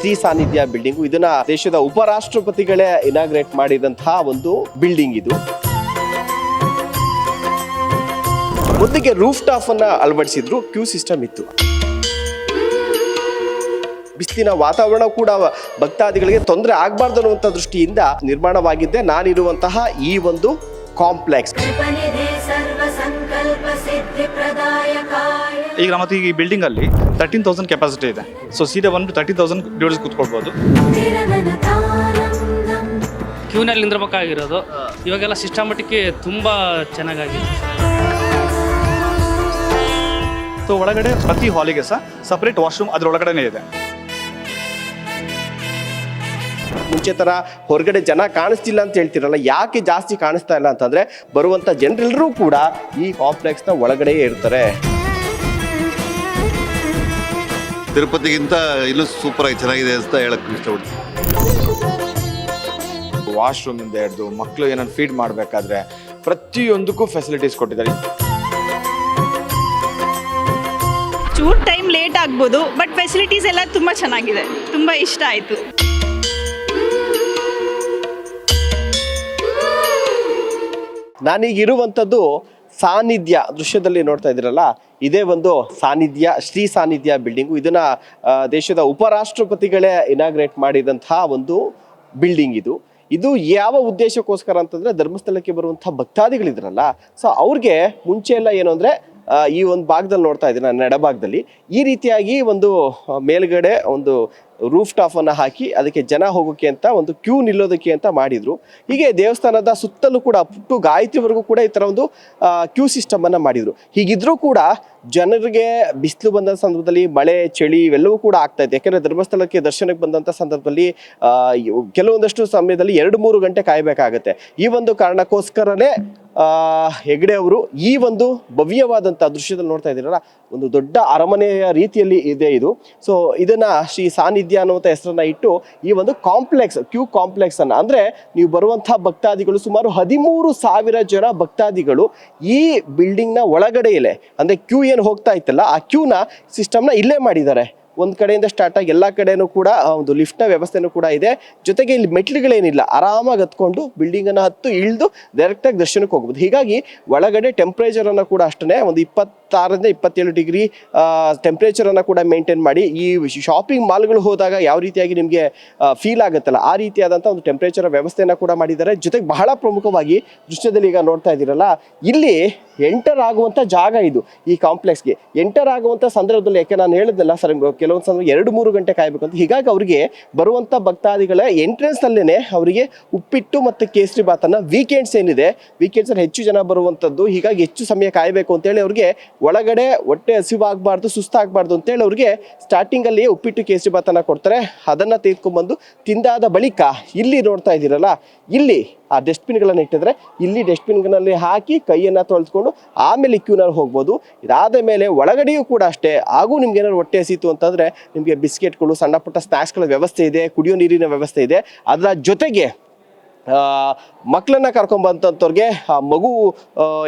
ಶ್ರೀ ಸಾನ್ನಿಧ್ಯ ಬಿಲ್ಡಿಂಗು. ಇದನ್ನ ದೇಶದ ಉಪರಾಷ್ಟ್ರಪತಿಗಳೇ ಇನಾಗ್ರೇಟ್ ಮಾಡಿದಂತಹ ಒಂದು ಬಿಲ್ಡಿಂಗ್ ಇದು. ಮೊದಲಿಗೆ ರೂಫ್ ಟಾಪ್ ಅನ್ನ ಅಳವಡಿಸಿದ್ರು, ಕ್ಯೂ ಸಿಸ್ಟಮ್ ಇತ್ತು. ಬಿಸಿಲಿನ ವಾತಾವರಣ ಕೂಡ ಭಕ್ತಾದಿಗಳಿಗೆ ತೊಂದರೆ ಆಗಬಾರ್ದು ಅನ್ನುವಂಥ ದೃಷ್ಟಿಯಿಂದ ನಿರ್ಮಾಣವಾಗಿದ್ದೆ ನಾನಿರುವಂತಹ ಈ ಒಂದು ಕಾಂಪ್ಲೆಕ್ಸ್. ಈಗ ಮತ್ತೆ ಈ ಬಿಲ್ಡಿಂಗ್ ಅಲ್ಲಿ 13,000 ಕೆಪಾಸಿಟಿ ಇದೆ. ಸೊ ಸೀದಾ ಬಂದು 30,000 ಡ್ಯೂಟೀಸ್ ಕೂತ್ಕೊಳ್ಬಹುದು. ಕ್ಯೂನಲ್ಲಿ ನಿಂದಿರಬೇಕಾಗಿರೋದು ಇವಾಗೆಲ್ಲ ಸಿಸ್ಟಮೆಟಿಕ್ ತುಂಬ ಚೆನ್ನಾಗಿದೆ. ಸೊ ಒಳಗಡೆ ಪ್ರತಿ ಹಾಲಿಗೆ ಸಹ ಸಪರೇಟ್ ವಾಶ್ರೂಮ್ ಅದರೊಳಗಡೆನೇ ಇದೆ. ಮುಂಚೆ ತರ ಹೊರಗಡೆ ಜನ ಕಾಣಿಸ್ತಿಲ್ಲ ಅಂತ ಹೇಳ್ತಿರಲ್ಲ, ಯಾಕೆ ಜಾಸ್ತಿ ಕಾಣಿಸ್ತಾ ಇಲ್ಲ ಅಂತಂದ್ರೆ ಬರುವಂತ ಜನರೆಲ್ಲರೂ ಕೂಡ ಈ ಕಾಂಪ್ಲೆಕ್ಸ್ ನ ಒಳಗಡೆ ಇರ್ತಾರೆ. ತಿರುಪತಿಗಿಂತ ಇಲ್ಲೂ ಸೂಪರ್ ಆಗಿ ಚೆನ್ನಾಗಿದೆ ಅಂತ ಹೇಳಕ್ ಇಷ್ಟಪಡ್ತೀನಿ. ವಾಶ್ರೂಮ್ ಇಂದ ಹಿಡಿದು ಮಕ್ಕಳು ಏನಾದ್ರು ಫೀಡ್ ಮಾಡಬೇಕಾದ್ರೆ ಪ್ರತಿಯೊಂದಕ್ಕೂ ಫೆಸಿಲಿಟೀಸ್ ಕೊಟ್ಟಿದ್ದಾರೆ. ಚೂರ್ ಟೈಮ್ ಲೇಟ್ ಆಗ್ಬೋದು, ಬಟ್ ಫೆಸಿಲಿಟೀಸ್ ಎಲ್ಲ ತುಂಬ ಚೆನ್ನಾಗಿದೆ, ತುಂಬ ಇಷ್ಟ ಆಯಿತು. ನಾನೀಗ ಇರುವಂಥದ್ದು ಸಾನ್ನಿಧ್ಯ ದೃಶ್ಯದಲ್ಲಿ ನೋಡ್ತಾ ಇದ್ದೀರಲ್ಲ, ಇದೇ ಒಂದು ಸಾನ್ನಿಧ್ಯ, ಶ್ರೀ ಸಾನ್ನಿಧ್ಯ ಬಿಲ್ಡಿಂಗು. ಇದನ್ನ ದೇಶದ ಉಪರಾಷ್ಟ್ರಪತಿಗಳೇ ಇನಾಗ್ರೇಟ್ ಮಾಡಿದಂತಹ ಒಂದು ಬಿಲ್ಡಿಂಗ್ ಇದು. ಇದು ಯಾವ ಉದ್ದೇಶಕ್ಕೋಸ್ಕರ ಅಂತಂದ್ರೆ ಧರ್ಮಸ್ಥಳಕ್ಕೆ ಬರುವಂತಹ ಭಕ್ತಾದಿಗಳಿದ್ರಲ್ಲ, ಸೊ ಅವ್ರಿಗೆ ಮುಂಚೆ ಎಲ್ಲ ಏನು ಅಂದ್ರೆ ಈ ಒಂದು ಭಾಗದಲ್ಲಿ ನೋಡ್ತಾ ಇದ್ದೀನಿ ನಾನು, ಎಡಭಾಗದಲ್ಲಿ ಈ ರೀತಿಯಾಗಿ ಒಂದು ಮೇಲ್ಗಡೆ ಒಂದು ರೂಫ್ ಟಾಪ್ ಅನ್ನ ಹಾಕಿ ಅದಕ್ಕೆ ಜನ ಹೋಗೋಕೆ ಅಂತ ಒಂದು ಕ್ಯೂ ನಿಲ್ಲೋದಕ್ಕೆ ಅಂತ ಮಾಡಿದ್ರು. ಹೀಗೆ ದೇವಸ್ಥಾನದ ಸುತ್ತಲೂ ಕೂಡ ಪುಟ್ಟು ಗಾಯತ್ರಿವರೆಗೂ ಕೂಡ ಈ ತರ ಒಂದು ಕ್ಯೂ ಸಿಸ್ಟಮ್ ಅನ್ನ ಮಾಡಿದ್ರು. ಹೀಗಿದ್ರೂ ಕೂಡ ಜನರಿಗೆ ಬಿಸಿಲು ಬಂದ ಸಂದರ್ಭದಲ್ಲಿ ಮಳೆ ಚಳಿ ಇವೆಲ್ಲವೂ ಕೂಡ ಆಗ್ತಾ ಇದೆ. ಯಾಕಂದ್ರೆ ಧರ್ಮಸ್ಥಳಕ್ಕೆ ದರ್ಶನಕ್ಕೆ ಬಂದಂತ ಸಂದರ್ಭದಲ್ಲಿ ಕೆಲವೊಂದಷ್ಟು ಸಮಯದಲ್ಲಿ 2-3 ಗಂಟೆ ಕಾಯಬೇಕಾಗತ್ತೆ. ಈ ಒಂದು ಕಾರಣಕ್ಕೋಸ್ಕರನೇ ಹೆಗ್ಡೆ ಅವರು ಈ ಒಂದು ಭವ್ಯವಾದಂಥ ದೃಶ್ಯದಲ್ಲಿ ನೋಡ್ತಾ ಇದ್ದೀರಲ್ಲ, ಒಂದು ದೊಡ್ಡ ಅರಮನೆಯ ರೀತಿಯಲ್ಲಿ ಇದೆ ಇದು. ಸೊ ಇದನ್ನ ಶ್ರೀ ಸಾನ್ನಿಧ್ಯ ಅನ್ನುವಂಥ ಹೆಸರನ್ನ ಇಟ್ಟು ಈ ಒಂದು ಕಾಂಪ್ಲೆಕ್ಸ್, ಕ್ಯೂ ಕಾಂಪ್ಲೆಕ್ಸ್ ಅನ್ನ, ಅಂದ್ರೆ ನೀವು ಬರುವಂತಹ ಭಕ್ತಾದಿಗಳು ಸುಮಾರು 13,000 ಜನ ಭಕ್ತಾದಿಗಳು ಈ ಬಿಲ್ಡಿಂಗ್ ನ ಒಳಗಡೆಯಲ್ಲೇ, ಅಂದ್ರೆ ಕ್ಯೂ ಏನು ಹೋಗ್ತಾ ಇತ್ತಲ್ಲ ಆ ಕ್ಯೂನ ಸಿಸ್ಟಮ್ನ ಇಲ್ಲೇ ಮಾಡಿದ್ದಾರೆ. ಒಂದು ಕಡೆಯಿಂದ ಸ್ಟಾರ್ಟ್ ಆಗಿ ಎಲ್ಲ ಕಡೆನೂ ಕೂಡ ಒಂದು ಲಿಫ್ಟ್ನ ವ್ಯವಸ್ಥೆನೂ ಕೂಡ ಇದೆ. ಜೊತೆಗೆ ಇಲ್ಲಿ ಮೆಟ್ಲುಗಳೇನಿಲ್ಲ, ಆರಾಮಾಗಿ ಹತ್ಕೊಂಡು ಬಿಲ್ಡಿಂಗ್ ಅನ್ನ ಹತ್ತು ಇಳಿದು ಡೈರೆಕ್ಟ್ ಆಗಿ ದರ್ಶನಕ್ಕೆ ಹೋಗ್ಬೋದು. ಹೀಗಾಗಿ ಒಳಗಡೆ ಟೆಂಪ್ರೇಚರ್ ಅನ್ನ ಕೂಡ ಅಷ್ಟೇ ಒಂದು 26ರಿಂದ 27 ಡಿಗ್ರಿ ಟೆಂಪ್ರೇಚರ್ ಅನ್ನ ಕೂಡ ಮೇಂಟೈನ್ ಮಾಡಿ, ಈ ಶಾಪಿಂಗ್ ಮಾಲ್ಗಳು ಹೋದಾಗ ಯಾವ ರೀತಿಯಾಗಿ ನಿಮಗೆ ಫೀಲ್ ಆಗುತ್ತಲ್ಲ ಆ ರೀತಿಯಾದಂಥ ಒಂದು ಟೆಂಪ್ರೇಚರ್ ವ್ಯವಸ್ಥೆಯನ್ನ ಕೂಡ ಮಾಡಿದ್ದಾರೆ. ಜೊತೆಗೆ ಬಹಳ ಪ್ರಮುಖವಾಗಿ ದೃಶ್ಯದಲ್ಲಿ ಈಗ ನೋಡ್ತಾ ಇದ್ದೀರಲ್ಲ, ಇಲ್ಲಿ ಎಂಟರ್ ಆಗುವಂಥ ಜಾಗ ಇದು. ಈ ಕಾಂಪ್ಲೆಕ್ಸ್ಗೆ ಎಂಟರ್ ಆಗುವಂಥ ಸಂದರ್ಭದಲ್ಲಿ, ಯಾಕೆ ನಾನು ಹೇಳಿದ್ನಲ್ಲ ಸರ್, ಕೆಲವೊಂದು ಸಂದರ್ಭ 2-3 ಗಂಟೆ ಕಾಯಬೇಕು ಅಂತ. ಹೀಗಾಗಿ ಅವರಿಗೆ ಬರುವಂಥ ಭಕ್ತಾದಿಗಳ ಎಂಟ್ರೆನ್ಸ್ ಅಲ್ಲೇನೆ ಅವರಿಗೆ ಉಪ್ಪಿಟ್ಟು ಮತ್ತು ಕೇಸರಿ ಬಾತನ್ನ, ವೀಕೆಂಡ್ಸ್ ಏನಿದೆ ವೀಕೆಂಡ್ಸ್ ಅಲ್ಲಿ ಹೆಚ್ಚು ಜನ ಬರುವಂಥದ್ದು, ಹೀಗಾಗಿ ಹೆಚ್ಚು ಸಮಯ ಕಾಯಬೇಕು ಅಂತೇಳಿ ಅವ್ರಿಗೆ ಒಳಗಡೆ ಹೊಟ್ಟೆ ಹಸಿವಾಗಬಾರ್ದು, ಸುಸ್ತಾಗಬಾರ್ದು ಅಂತೇಳಿ ಅವ್ರಿಗೆ ಸ್ಟಾರ್ಟಿಂಗ್ ಅಲ್ಲಿ ಉಪ್ಪಿಟ್ಟು ಕೇಸರಿ ಬಾತನ್ನ ಕೊಡ್ತಾರೆ. ಅದನ್ನ ತೆಗೆದುಕೊಂಡ್ಬಂದು ತಿಂದಾದ ಬಳಿಕ ಇಲ್ಲಿ ನೋಡ್ತಾ ಇದ್ದೀರಲ್ಲ, ಇಲ್ಲಿ ಆ ಡಸ್ಟ್ಬಿನ್ಗಳನ್ನು ಇಟ್ಟಿದ್ರೆ ಇಲ್ಲಿ ಡಸ್ಟ್ಬಿನ್ಗಳಲ್ಲಿ ಹಾಕಿ ಕೈಯನ್ನು ತೊಳೆದುಕೊಂಡು ಆಮೇಲೆ ಕ್ಯೂನಲ್ಲಿ ಹೋಗ್ಬೋದು. ಇದಾದ ಮೇಲೆ ಒಳಗಡೆಯೂ ಕೂಡ ಅಷ್ಟೇ. ಹಾಗೂ ನಿಮ್ಗೆ ಏನಾದ್ರು ಹೊಟ್ಟೆ ಹಸಿತು ಅಂತಂದರೆ ನಿಮಗೆ ಬಿಸ್ಕೆಟ್ಗಳು, ಸಣ್ಣ ಪುಟ್ಟ ಸ್ನ್ಯಾಕ್ಸ್ಗಳ ವ್ಯವಸ್ಥೆ ಇದೆ, ಕುಡಿಯೋ ನೀರಿನ ವ್ಯವಸ್ಥೆ ಇದೆ. ಅದರ ಜೊತೆಗೆ ಮಕ್ಕಳನ್ನ ಕರ್ಕೊಂಬಂತವ್ರಿಗೆ ಆ ಮಗು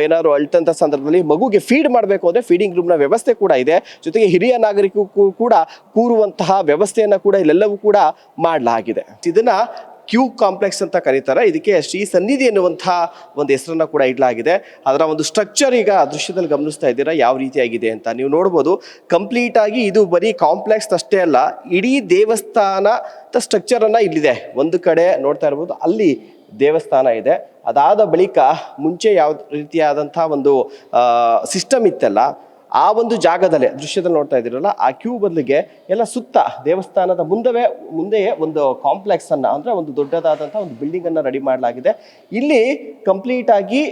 ಏನಾದ್ರು ಅಳ್ತಂಥ ಸಂದರ್ಭದಲ್ಲಿ ಮಗುಗೆ ಫೀಡ್ ಮಾಡಬೇಕು ಅಂದರೆ ಫೀಡಿಂಗ್ ರೂಮ್ನ ವ್ಯವಸ್ಥೆ ಕೂಡ ಇದೆ. ಜೊತೆಗೆ ಹಿರಿಯ ನಾಗರಿಕರಿಗೂ ಕೂಡ ಕೂರುವಂತಹ ವ್ಯವಸ್ಥೆಯನ್ನು ಕೂಡ ಇಲ್ಲೆಲ್ಲವೂ ಕೂಡ ಮಾಡಲಾಗಿದೆ. ಇದನ್ನ ಕ್ಯೂ ಕಾಂಪ್ಲೆಕ್ಸ್ ಅಂತ ಕರೀತಾರೆ. ಇದಕ್ಕೆ ಶ್ರೀ ಸನ್ನಿಧಿ ಎನ್ನುವಂತಹ ಒಂದು ಹೆಸರನ್ನ ಕೂಡ ಇಡಲಾಗಿದೆ. ಅದರ ಒಂದು ಸ್ಟ್ರಕ್ಚರ್ ಈಗ ದೃಶ್ಯದಲ್ಲಿ ಗಮನಿಸ್ತಾ ಇದ್ದೀರಾ ಯಾವ ರೀತಿಯಾಗಿದೆ ಅಂತ ನೀವು ನೋಡ್ಬೋದು. ಕಂಪ್ಲೀಟ್ ಆಗಿ ಇದು ಬರೀ ಕಾಂಪ್ಲೆಕ್ಸ್ ಅಷ್ಟೇ ಅಲ್ಲ, ಇಡೀ ದೇವಸ್ಥಾನದ ಸ್ಟ್ರಕ್ಚರ್ ಅನ್ನ ಇಲ್ಲಿದೆ. ಒಂದು ಕಡೆ ನೋಡ್ತಾ ಇರ್ಬೋದು, ಅಲ್ಲಿ ದೇವಸ್ಥಾನ ಇದೆ. ಅದಾದ ಬಳಿಕ ಮುಂಚೆ ಯಾವ ರೀತಿಯಾದಂತಹ ಒಂದು ಸಿಸ್ಟಮ್ ಇತ್ತಲ್ಲ, ಆ ಒಂದು ಜಾಗದಲ್ಲೇ ದೃಶ್ಯದಲ್ಲಿ ನೋಡ್ತಾ ಇದ್ದೀರಲ್ಲ, ಆ ಕ್ಯೂ ಬದಲಿಗೆ ಎಲ್ಲ ಸುತ್ತ ದೇವಸ್ಥಾನದ ಮುಂದೆಯೇ ಒಂದು ಕಾಂಪ್ಲೆಕ್ಸ್ ಅನ್ನ, ಅಂದ್ರೆ ಒಂದು ದೊಡ್ಡದಾದಂತಹ ಒಂದು ಬಿಲ್ಡಿಂಗ್ ಅನ್ನ ರೆಡಿ ಮಾಡಲಾಗಿದೆ. ಇಲ್ಲಿ ಕಂಪ್ಲೀಟ್ ಆಗಿ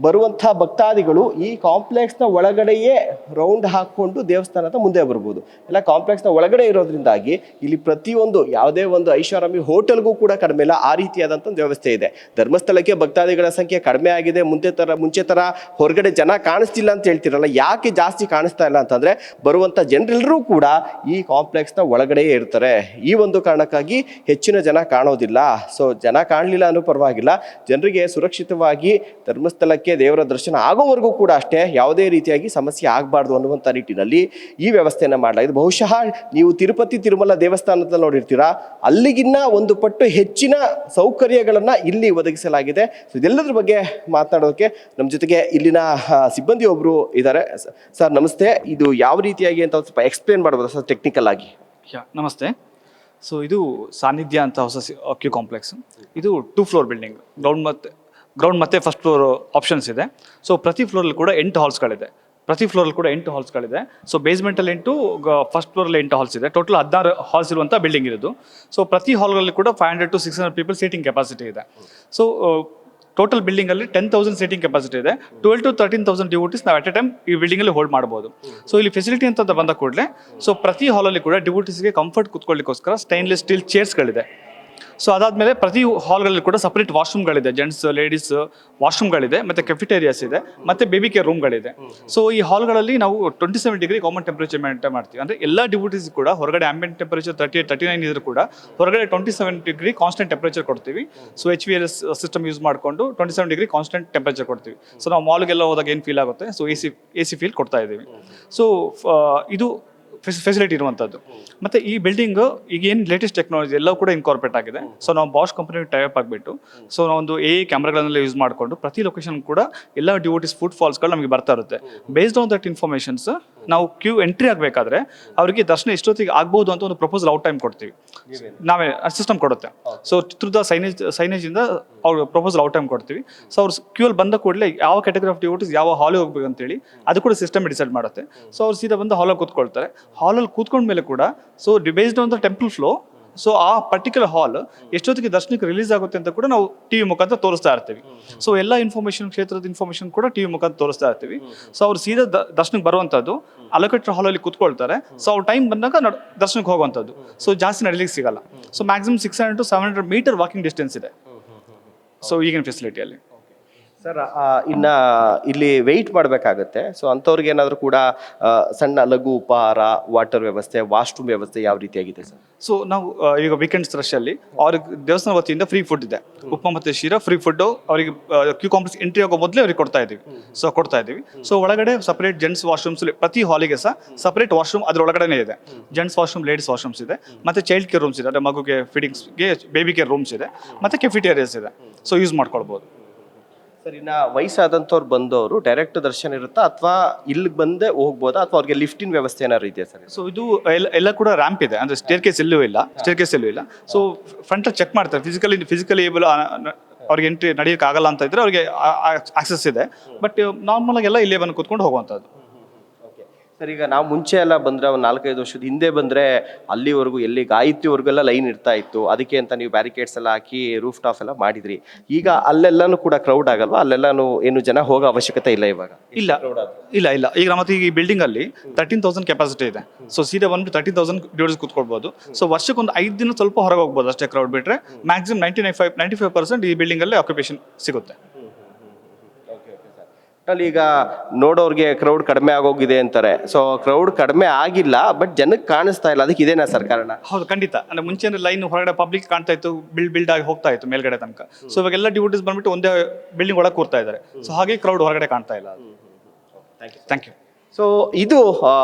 ಬರುವಂಥ ಭಕ್ತಾದಿಗಳು ಈ ಕಾಂಪ್ಲೆಕ್ಸ್ನ ಒಳಗಡೆಯೇ ರೌಂಡ್ ಹಾಕ್ಕೊಂಡು ದೇವಸ್ಥಾನದ ಮುಂದೆ ಬರ್ಬೋದು. ಎಲ್ಲ ಕಾಂಪ್ಲೆಕ್ಸ್ನ ಒಳಗಡೆ ಇರೋದ್ರಿಂದಾಗಿ ಇಲ್ಲಿ ಪ್ರತಿಯೊಂದು ಯಾವುದೇ ಒಂದು ಐಷಾರಾಮಿ ಹೋಟೆಲ್ಗೂ ಕೂಡ ಕಡಿಮೆ ಇಲ್ಲ, ಆ ರೀತಿಯಾದಂಥ ವ್ಯವಸ್ಥೆ ಇದೆ. ಧರ್ಮಸ್ಥಳಕ್ಕೆ ಭಕ್ತಾದಿಗಳ ಸಂಖ್ಯೆ ಕಡಿಮೆ ಆಗಿದೆ. ಮುಂಚೆ ಥರ ಹೊರಗಡೆ ಜನ ಕಾಣಿಸ್ತಿಲ್ಲ ಅಂತ ಹೇಳ್ತಿರಲ್ಲ, ಯಾಕೆ ಜಾಸ್ತಿ ಕಾಣಿಸ್ತಾ ಇಲ್ಲ ಅಂತಂದರೆ ಬರುವಂಥ ಜನರೆಲ್ಲರೂ ಕೂಡ ಈ ಕಾಂಪ್ಲೆಕ್ಸ್ನ ಒಳಗಡೆಯೇ ಇರ್ತಾರೆ. ಈ ಒಂದು ಕಾರಣಕ್ಕಾಗಿ ಹೆಚ್ಚಿನ ಜನ ಕಾಣೋದಿಲ್ಲ. ಸೊ ಜನ ಕಾಣಲಿಲ್ಲ ಅನ್ನೋ ಪರವಾಗಿಲ್ಲ, ಜನರಿಗೆ ಸುರಕ್ಷಿತವಾಗಿ ಧರ್ಮಸ್ಥಳಕ್ಕೆ ದರ್ಶನಕ್ಕೆ ದೇವರ ದರ್ಶನ ಆಗೋವರೆಗೂ ಕೂಡ ಅಷ್ಟೇ ಯಾವುದೇ ರೀತಿಯಾಗಿ ಸಮಸ್ಯೆ ಆಗಬಾರ್ದು ಅನ್ನುವಂಥ ನಿಟ್ಟಿನಲ್ಲಿ ಈ ವ್ಯವಸ್ಥೆಯನ್ನು ಮಾಡಲಾಗಿದೆ. ಬಹುಶಃ ನೀವು ತಿರುಪತಿ ತಿರುಮಲ ದೇವಸ್ಥಾನದಲ್ಲಿ ನೋಡಿರ್ತೀರಾ, ಅಲ್ಲಿಗಿನ್ನ ಒಂದು ಪಟ್ಟು ಹೆಚ್ಚಿನ ಸೌಕರ್ಯಗಳನ್ನು ಇಲ್ಲಿ ಒದಗಿಸಲಾಗಿದೆ. ಸೊ ಇದೆಲ್ಲದ್ರ ಬಗ್ಗೆ ಮಾತನಾಡೋದಕ್ಕೆ ನಮ್ಮ ಜೊತೆಗೆ ಇಲ್ಲಿನ ಸಿಬ್ಬಂದಿ ಒಬ್ಬರು ಇದ್ದಾರೆ. ಸರ್ ನಮಸ್ತೆ, ಇದು ಯಾವ ರೀತಿಯಾಗಿ ಅಂತ ಸ್ವಲ್ಪ ಎಕ್ಸ್ಪ್ಲೇನ್ ಮಾಡ್ಬೋದು ಸರ್ ಟೆಕ್ನಿಕಲ್ ಆಗಿ? ನಮಸ್ತೆ. ಸೊ ಇದು ಸಾನ್ನಿಧ್ಯ ಅಂತ ಹೊಸ ಕ್ಯೂ ಕಾಂಪ್ಲೆಕ್ಸ್. ಇದು 2 ಫ್ಲೋರ್ ಬಿಲ್ಡಿಂಗ್, ಗ್ರೌಂಡ್ ಮತ್ತೆ ಫಸ್ಟ್ ಫ್ಲೋರ್ ಆಪ್ಷನ್ಸ್ ಇದೆ. ಸೊ ಪ್ರತಿ ಫ್ಲೋರಲ್ಲಿ ಕೂಡ 8 ಹಾಲ್ಸ್ಗಳಿದೆ. ಸೊ ಬೇಸ್ಮೆಂಟಲ್ಲಿ 8, ಫಸ್ಟ್ ಫ್ಲೋರಲ್ಲಿ 8 ಹಾಲ್ಸ್ ಇದೆ. ಟೋಟಲ್ 16 ಹಾಲ್ಸ್ ಇರುವಂಥ ಬಿಲ್ಡಿಂಗ್ ಇರೋದು. ಸೊ ಪ್ರತಿ ಹಾಲ್ಗಳಲ್ಲಿ ಕೂಡ 500 to 600 ಪೀಪಲ್ ಸೀಟಿಂಗ್ ಕೆಪಾಸಿಟಿ ಇದೆ. ಸೊ ಟೋಟಲ್ ಬಿಲ್ಡಿಂಗಲ್ಲಿ 10,000 ಸೀಟಿಂಗ್ ಕೆಪಾಸಿಟಿ ಇದೆ. 12 to 13,000 ಡಿವೋಟೀಸ್ ನಾವು ಅಟ್ ಎ ಟೈಮ್ ಈ ಬಿಲ್ಡಿಂಗಲ್ಲಿ ಹೋಲ್ಡ್ ಮಾಡ್ಬೋದು. ಸೊ ಇಲ್ಲಿ ಫೆಸಿಲಿಟಿ ಅಂತ ಬಂದ ಕೂಡಲೇ ಸೊ ಪ್ರತಿ ಹಾಲಲ್ಲಿ ಕೂಡ ಡಿವೋಟೀಸ್ಗೆ ಕಂಫರ್ಟ್ ಕೂತ್ಕೊಳ್ಳಿಕ್ಕೋಸ್ಕರ ಸ್ಟೈನ್ಲೆಸ್ ಸ್ಟೀಲ್ ಚೇರ್ಸ್ಗಳಿದೆ. ಸೊ ಅದಾದಮೇಲೆ ಪ್ರತಿ ಹಾಲ್ಗಳಲ್ಲಿ ಕೂಡ ಸಪ್ರೇಟ್ ವಾಶ್ರೂಮ್ಗಳಿದೆ, ಜೆಂಟ್ಸ್ ಲೇಡೀಸ್ ವಾಶ್ರೂಮ್ಗಳಿದೆ, ಮತ್ತು ಕೆಫಿಟೇರಿಯಾಸ್ ಇದೆ, ಮತ್ತು ಬೇಬಿ ಕೇರ್ ರೂಮ್ಗಳಿದೆ. ಸೊ ಈ ಹಾಲ್ಗಳಲ್ಲಿ ನಾವು 27 ಡಿಗ್ರಿ ಕಾಮನ್ ಟೆಂಪರೇಚರ್ ಮೇಂಟೈನ್ ಮಾಡ್ತೀವಿ. ಅಂದರೆ ಎಲ್ಲ ಡಿವೋಟೀಸ್ ಕೂಡ ಹೊರಗಡೆ ಆಂಬಿಯಂಟ್ ಟೆಂಪರೇಚರ್ 38-39 ಇದ್ರೂ ಕೂಡ ಹೊರಗಡೆ 27 ಡಿಗ್ರಿ ಕಾನ್ಸ್ಟೆಂಟ್ ಟೆಂಪರೇಚರ್ ಕೊಡ್ತೀವಿ. ಸೊ HVAC ಸಿಸ್ಟಮ್ ಯೂಸ್ ಮಾಡಿಕೊಂಡು 27 ಡಿಗ್ರಿ ಕಾನ್ಸ್ಟೆಂಟ್ ಟೆಂಪರೇಚರ್ ಕೊಡ್ತೀವಿ. ಸೊ ನಾವು ಮಾಲ್ಗೆಲ್ಲ ಹೋದಾಗ ಏನು ಫೀಲ್ ಆಗುತ್ತೆ, ಸೊ AC ಫೀಲ್ ಕೊಡ್ತಾ ಇದ್ದೀವಿ. ಸೊ ಇದು ಫೆಸಿಲಿಟಿ ಇರುವಂಥದ್ದು. ಮತ್ತು ಈ ಬಿಲ್ಡಿಂಗ್ ಈಗ ಏನು ಲೇಟೆಸ್ಟ್ ಟೆಕ್ನಾಲಜಿ ಎಲ್ಲವೂ ಕೂಡ ಇನ್ಕಾರ್ಪೊರೇಟ್ ಆಗಿದೆ. ಸೊ ನಾವು ಬಾಷ್ ಕಂಪನಿಗೆ ಟೈಅಪ್ ಆಗಿಬಿಟ್ಟು ಸೊ ನಾವೊಂದು ಕ್ಯಾಮ್ರಾಗಳನ್ನೆಲ್ಲ ಯೂಸ್ ಮಾಡಿಕೊಂಡು ಪ್ರತಿ ಲೊಕೇಶನ್ ಕೂಡ ಎಲ್ಲ ಡಿವೋಟೀಸ್ ಫುಡ್ ಫಾಲ್ಸ್ಗಳು ನಮಗೆ ಬರ್ತಾ ಇರುತ್ತೆ. ಬೇಸ್ಡ್ ಆನ್ ದಟ್ ಇನ್ಫಾರ್ಮೇಷನ್ಸ್ ನಾವು ಕ್ಯೂ ಎಂಟ್ರಿ ಆಗಬೇಕಾದ್ರೆ ಅವರಿಗೆ ದರ್ಶನ ಎಷ್ಟೊತ್ತಿಗೆ ಆಗ್ಬೋದು ಅಂತ ಒಂದು ಪ್ರಪೋಸಲ್ ಔಟ್ ಟೈಮ್ ಕೊಡ್ತೀವಿ, ನಾವೇ ಸಿಸ್ಟಮ್ ಕೊಡುತ್ತೆ. ಸೊ ಚಿತ್ರದ ಸೈನೇಜಿಂದ ಅವ್ರು ಪ್ರಪೋಸಲ್ ಔಟ್ ಟೈಮ್ ಕೊಡ್ತೀವಿ. ಸೊ ಅವ್ರು ಕ್ಯೂ ಅಲ್ಲಿ ಬಂದ ಕೂಡಲೇ ಯಾವ ಕ್ಯಾಟಗರಿ ಆಫ್ ಡಿವೋಟೀಸ್ ಯಾವ ಹಾಲಿಗೆ ಹೋಗ್ಬೇಕು ಅಂತೇಳಿ ಅದು ಕೂಡ ಸಿಸ್ಟಮ್ ಡಿಸೈಡ್ ಮಾಡುತ್ತೆ. ಸೊ ಅವ್ರು ಸೀದಾ ಬಂದು ಹಾಲಲ್ಲಿ ಕೂತ್ಕೊಳ್ತಾರೆ. ಹಾಲಲ್ಲಿ ಕೂತ್ಕೊಂಡ್ಮೇಲೆ ಕೂಡ so based on the temple flow so ಆ ಪರ್ಟಿಕ್ಯುಲರ್ ಹಾಲ್ ಎಷ್ಟೊತ್ತಿಗೆ ದರ್ಶನಕ್ಕೆ ರಿಲೀಸ್ ಆಗುತ್ತೆ ಅಂತ ಕೂಡ ನಾವು ಟಿವಿ ಮುಖಾಂತರ ತೋರಿಸ್ತಾ ಇರ್ತೀವಿ. ಸೊ ಎಲ್ಲ ಇನ್ಫಾರ್ಮೇಷನ್, ಕ್ಷೇತ್ರದ ಇನ್ಫಾರ್ಮೇಷನ್ ಕೂಡ ಟಿವಿ ಮುಖಾಂತರ ತೋರಿಸ್ತಾ ಇರ್ತೀವಿ. ಸೊ ಅವ್ರು ಸೀದಾ ದರ್ಶನಕ್ಕೆ ಬರುವಂಥದ್ದು ಅಲೋಕೇಟೆಡ್ ಹಾಲಲ್ಲಿ ಕೂತ್ಕೊಳ್ತಾರೆ. ಸೊ ಅವ್ರ ಟೈಮ್ ಬಂದಾಗ ದರ್ಶನಕ್ಕೆ ಹೋಗುವಂಥದ್ದು. ಸೊ ಜಾಸ್ತಿ ನಡೀಲಿಕ್ಕೆ ಸಿಗಲ್ಲ. So maximum 600 to 700 metre walking distance ಇದೆ. ಸೊ ಈಗಿನ ಫೆಸಿಲಿಟಿಯಲ್ಲಿ ಸರ್ ಇನ್ನು ಇಲ್ಲಿ ವೆಯ್ಟ್ ಮಾಡಬೇಕಾಗತ್ತೆ. ಸೊ ಅಂಥವ್ರಿಗೆ ಏನಾದರೂ ಕೂಡ ಸಣ್ಣ ಲಘು ಉಪಹಾರ, ವಾಟರ್ ವ್ಯವಸ್ಥೆ, ವಾಶ್ರೂಮ್ ವ್ಯವಸ್ಥೆ ಯಾವ ರೀತಿಯಾಗಿದೆ ಸರ್? ಸೊ ನಾವು ಈಗ ವೀಕೆಂಡ್ಸ್ ರಶಲ್ಲಿ ಅವ್ರಿಗೆ ದೇವಸ್ಥಾನ ವತಿಯಿಂದ ಫ್ರೀ ಫುಡ್ ಇದೆ. ಉಪ್ಮಾ ಮತ್ತು ಶೀರಾ ಫ್ರೀ ಫುಡ್ಡು ಅವರಿಗೆ ಕ್ಯೂ ಕಾಂಪ್ಲೆಕ್ಸ್ ಎಂಟ್ರಿ ಆಗೋ ಮೊದಲೇ ಅವ್ರಿಗೆ ಕೊಡ್ತಾ ಇದ್ದೀವಿ. ಸೊ ಒಳಗಡೆ ಸಪ್ರೇಟ್ ಜೆಂಟ್ಸ್ ವಾಶ್ರೂಮ್ಸ್ ಪ್ರತಿ ಹಾಲಿಗೆ ಸಹ ಸಪ್ರೇಟ್ ವಾಶ್ರೂಮ್ ಅದ್ರ ಒಳಗಡೆ ಇದೆ. ಜೆಂಟ್ಸ್ ವಾಶ್ರೂಮ್, ಲೇಡೀಸ್ ವಾಶ್ರೂಮ್ಸ್ ಇದೆ, ಮತ್ತು ಚೈಲ್ಡ್ ಕೇರ್ ರೂಮ್ಸ್ ಇದೆ, ಅಂದರೆ ಮಗುಗೆ ಫೀಡಿಂಗ್ಸ್ಗೆ ಬೇಬಿ ಕೇರ್ ರೂಮ್ಸ್ ಇದೆ, ಮತ್ತು ಕೆಫಿಟೇರಿಯಾಸ್ ಇದೆ. ಸೊ ಯೂಸ್ ಮಾಡ್ಕೊಳ್ಬೋದು. ಸರ್ ಇನ್ನು ವಯಸ್ಸಾದಂಥವ್ರು ಬಂದವರು ಡೈರೆಕ್ಟ್ ದರ್ಶನ ಇರುತ್ತಾ ಅಥವಾ ಇಲ್ಲಿಗೆ ಬಂದೇ ಹೋಗ್ಬೋದಾ ಅಥವಾ ಅವ್ರಿಗೆ ಲಿಫ್ಟಿನ ವ್ಯವಸ್ಥೆ ಏನಾದ್ರು ಇದೆಯಾ ಸರ್? ಸೊ ಇದು ಎಲ್ಲ ಕೂಡ ರ್ಯಾಂಪ್ ಇದೆ, ಅಂದರೆ ಸ್ಟೇರ್ ಕೇಸ್ ಎಲ್ಲೂ ಇಲ್ಲ. ಸೊ ಫ್ರಂಟಲ್ಲಿ ಚೆಕ್ ಮಾಡ್ತಾರೆ, ಫಿಸಿಕಲಿ ಏಬಲ್ ಅವ್ರಿಗೆ ಎಂಟ್ರಿ ನಡೆಯೋಕೆ ಆಗಲ್ಲ ಅಂತ ಇದ್ರೆ ಅವ್ರಿಗೆ ಆಕ್ಸೆಸ್ ಇದೆ. ಬಟ್ ನಾರ್ಮಲ್ ಆಗಿ ಎಲ್ಲ ಇಲ್ಲೇ ಬಂದು ಕೂತ್ಕೊಂಡು ಹೋಗುವಂಥದ್ದು. ಸರ್ ಈಗ ನಾವು ಮುಂಚೆ ಎಲ್ಲ ಬಂದರೆ ಒಂದು 4-5 ವರ್ಷದ ಹಿಂದೆ ಬಂದರೆ ಅಲ್ಲಿವರೆಗೂ ಎಲ್ಲಿ ಗಾಯತ್ರಿವರೆಗೆಲ್ಲ ಲೈನ್ ಇರ್ತಾ ಇತ್ತು. ಅದಕ್ಕೆ ಅಂತ ನೀವು ಬ್ಯಾರಿಕೇಡ್ಸ್ ಎಲ್ಲ ಹಾಕಿ ರೂಫ್ ಟಾಪ್ ಎಲ್ಲ ಮಾಡಿದ್ರಿ. ಈಗ ಅಲ್ಲೆಲ್ಲಾನು ಕೂಡ ಕ್ರೌಡ್ ಆಗಲ್ವಾ? ಅಲ್ಲೆಲ್ಲಾನು ಏನು ಜನ ಹೋಗೋ ಅವಶ್ಯಕತೆ ಇಲ್ಲ ಇವಾಗ? ಇಲ್ಲ. ಈಗ ನಮ್ಮ ಈ ಬಿಲ್ಡಿಂಗ್ ಅಲ್ಲಿ 13,000 ಕೆಪಾಸಿಟಿ ಇದೆ. ಸೊ ಸೀದಾ ಬಂದು 13,000 ಡಿವೋಟೀಸ್ ಕೂತ್ಕೊಳ್ಬೋದು. ಸೊ ವರ್ಷಕ್ಕೊಂದು 5 ದಿನ ಸ್ವಲ್ಪ ಹೊರಗೆ ಹೋಗ್ಬೋದು ಅಷ್ಟೇ ಕ್ರೌಡ್ ಬಿಟ್ಟರೆ. ಮ್ಯಾಕ್ಸಿಮಮ್ 95% ಈ ಬಿಲ್ಡಿಂಗಲ್ಲಿ ಆಕ್ಯುಪೇಷನ್ ಸಿಗುತ್ತೆ. ಅಲ್ಲಿ ಈಗ ನೋಡೋರಿಗೆ ಕ್ರೌಡ್ ಕಡಿಮೆ ಆಗೋಗಿದೆ ಅಂತಾರೆ. ಸೊ ಕ್ರೌಡ್ ಕಡಿಮೆ ಆಗಿಲ್ಲ, ಬಟ್ ಜನಕ್ಕೆ ಕಾಣಿಸ್ತಾ ಇಲ್ಲ. ಅದಕ್ಕೆ ಇದೇನಾ ಸರ್ ಕಾರಣ? ಹೌದು, ಖಂಡಿತ. ಅಂದ್ರೆ ಮುಂಚೆ ಲೈನ್ ಹೊರಗಡೆ ಪಬ್ಲಿಕ್ ಕಾಣ್ತಾ ಇತ್ತು, ಬಿಲ್ಡ್ ಆಗಿ ಹೋಗ್ತಾ ಇತ್ತು ಮೇಲ್ಗಡೆ ತನಕ. ಸೊ ಇವಾಗೆಲ್ಲ ಡಿವೋಟೀಸ್ ಬಂದ್ಬಿಟ್ಟು ಒಂದೇ ಬಿಲ್ಡಿಂಗ್ ಒಳಗೆ ಕೂರ್ತಾ ಇದ್ದಾರೆ. ಸೊ ಹಾಗೆ ಕ್ರೌಡ್ ಹೊರಗಡೆ ಕಾಣ್ತಾ ಇಲ್ಲ. Thank you. ಸೊ ಇದು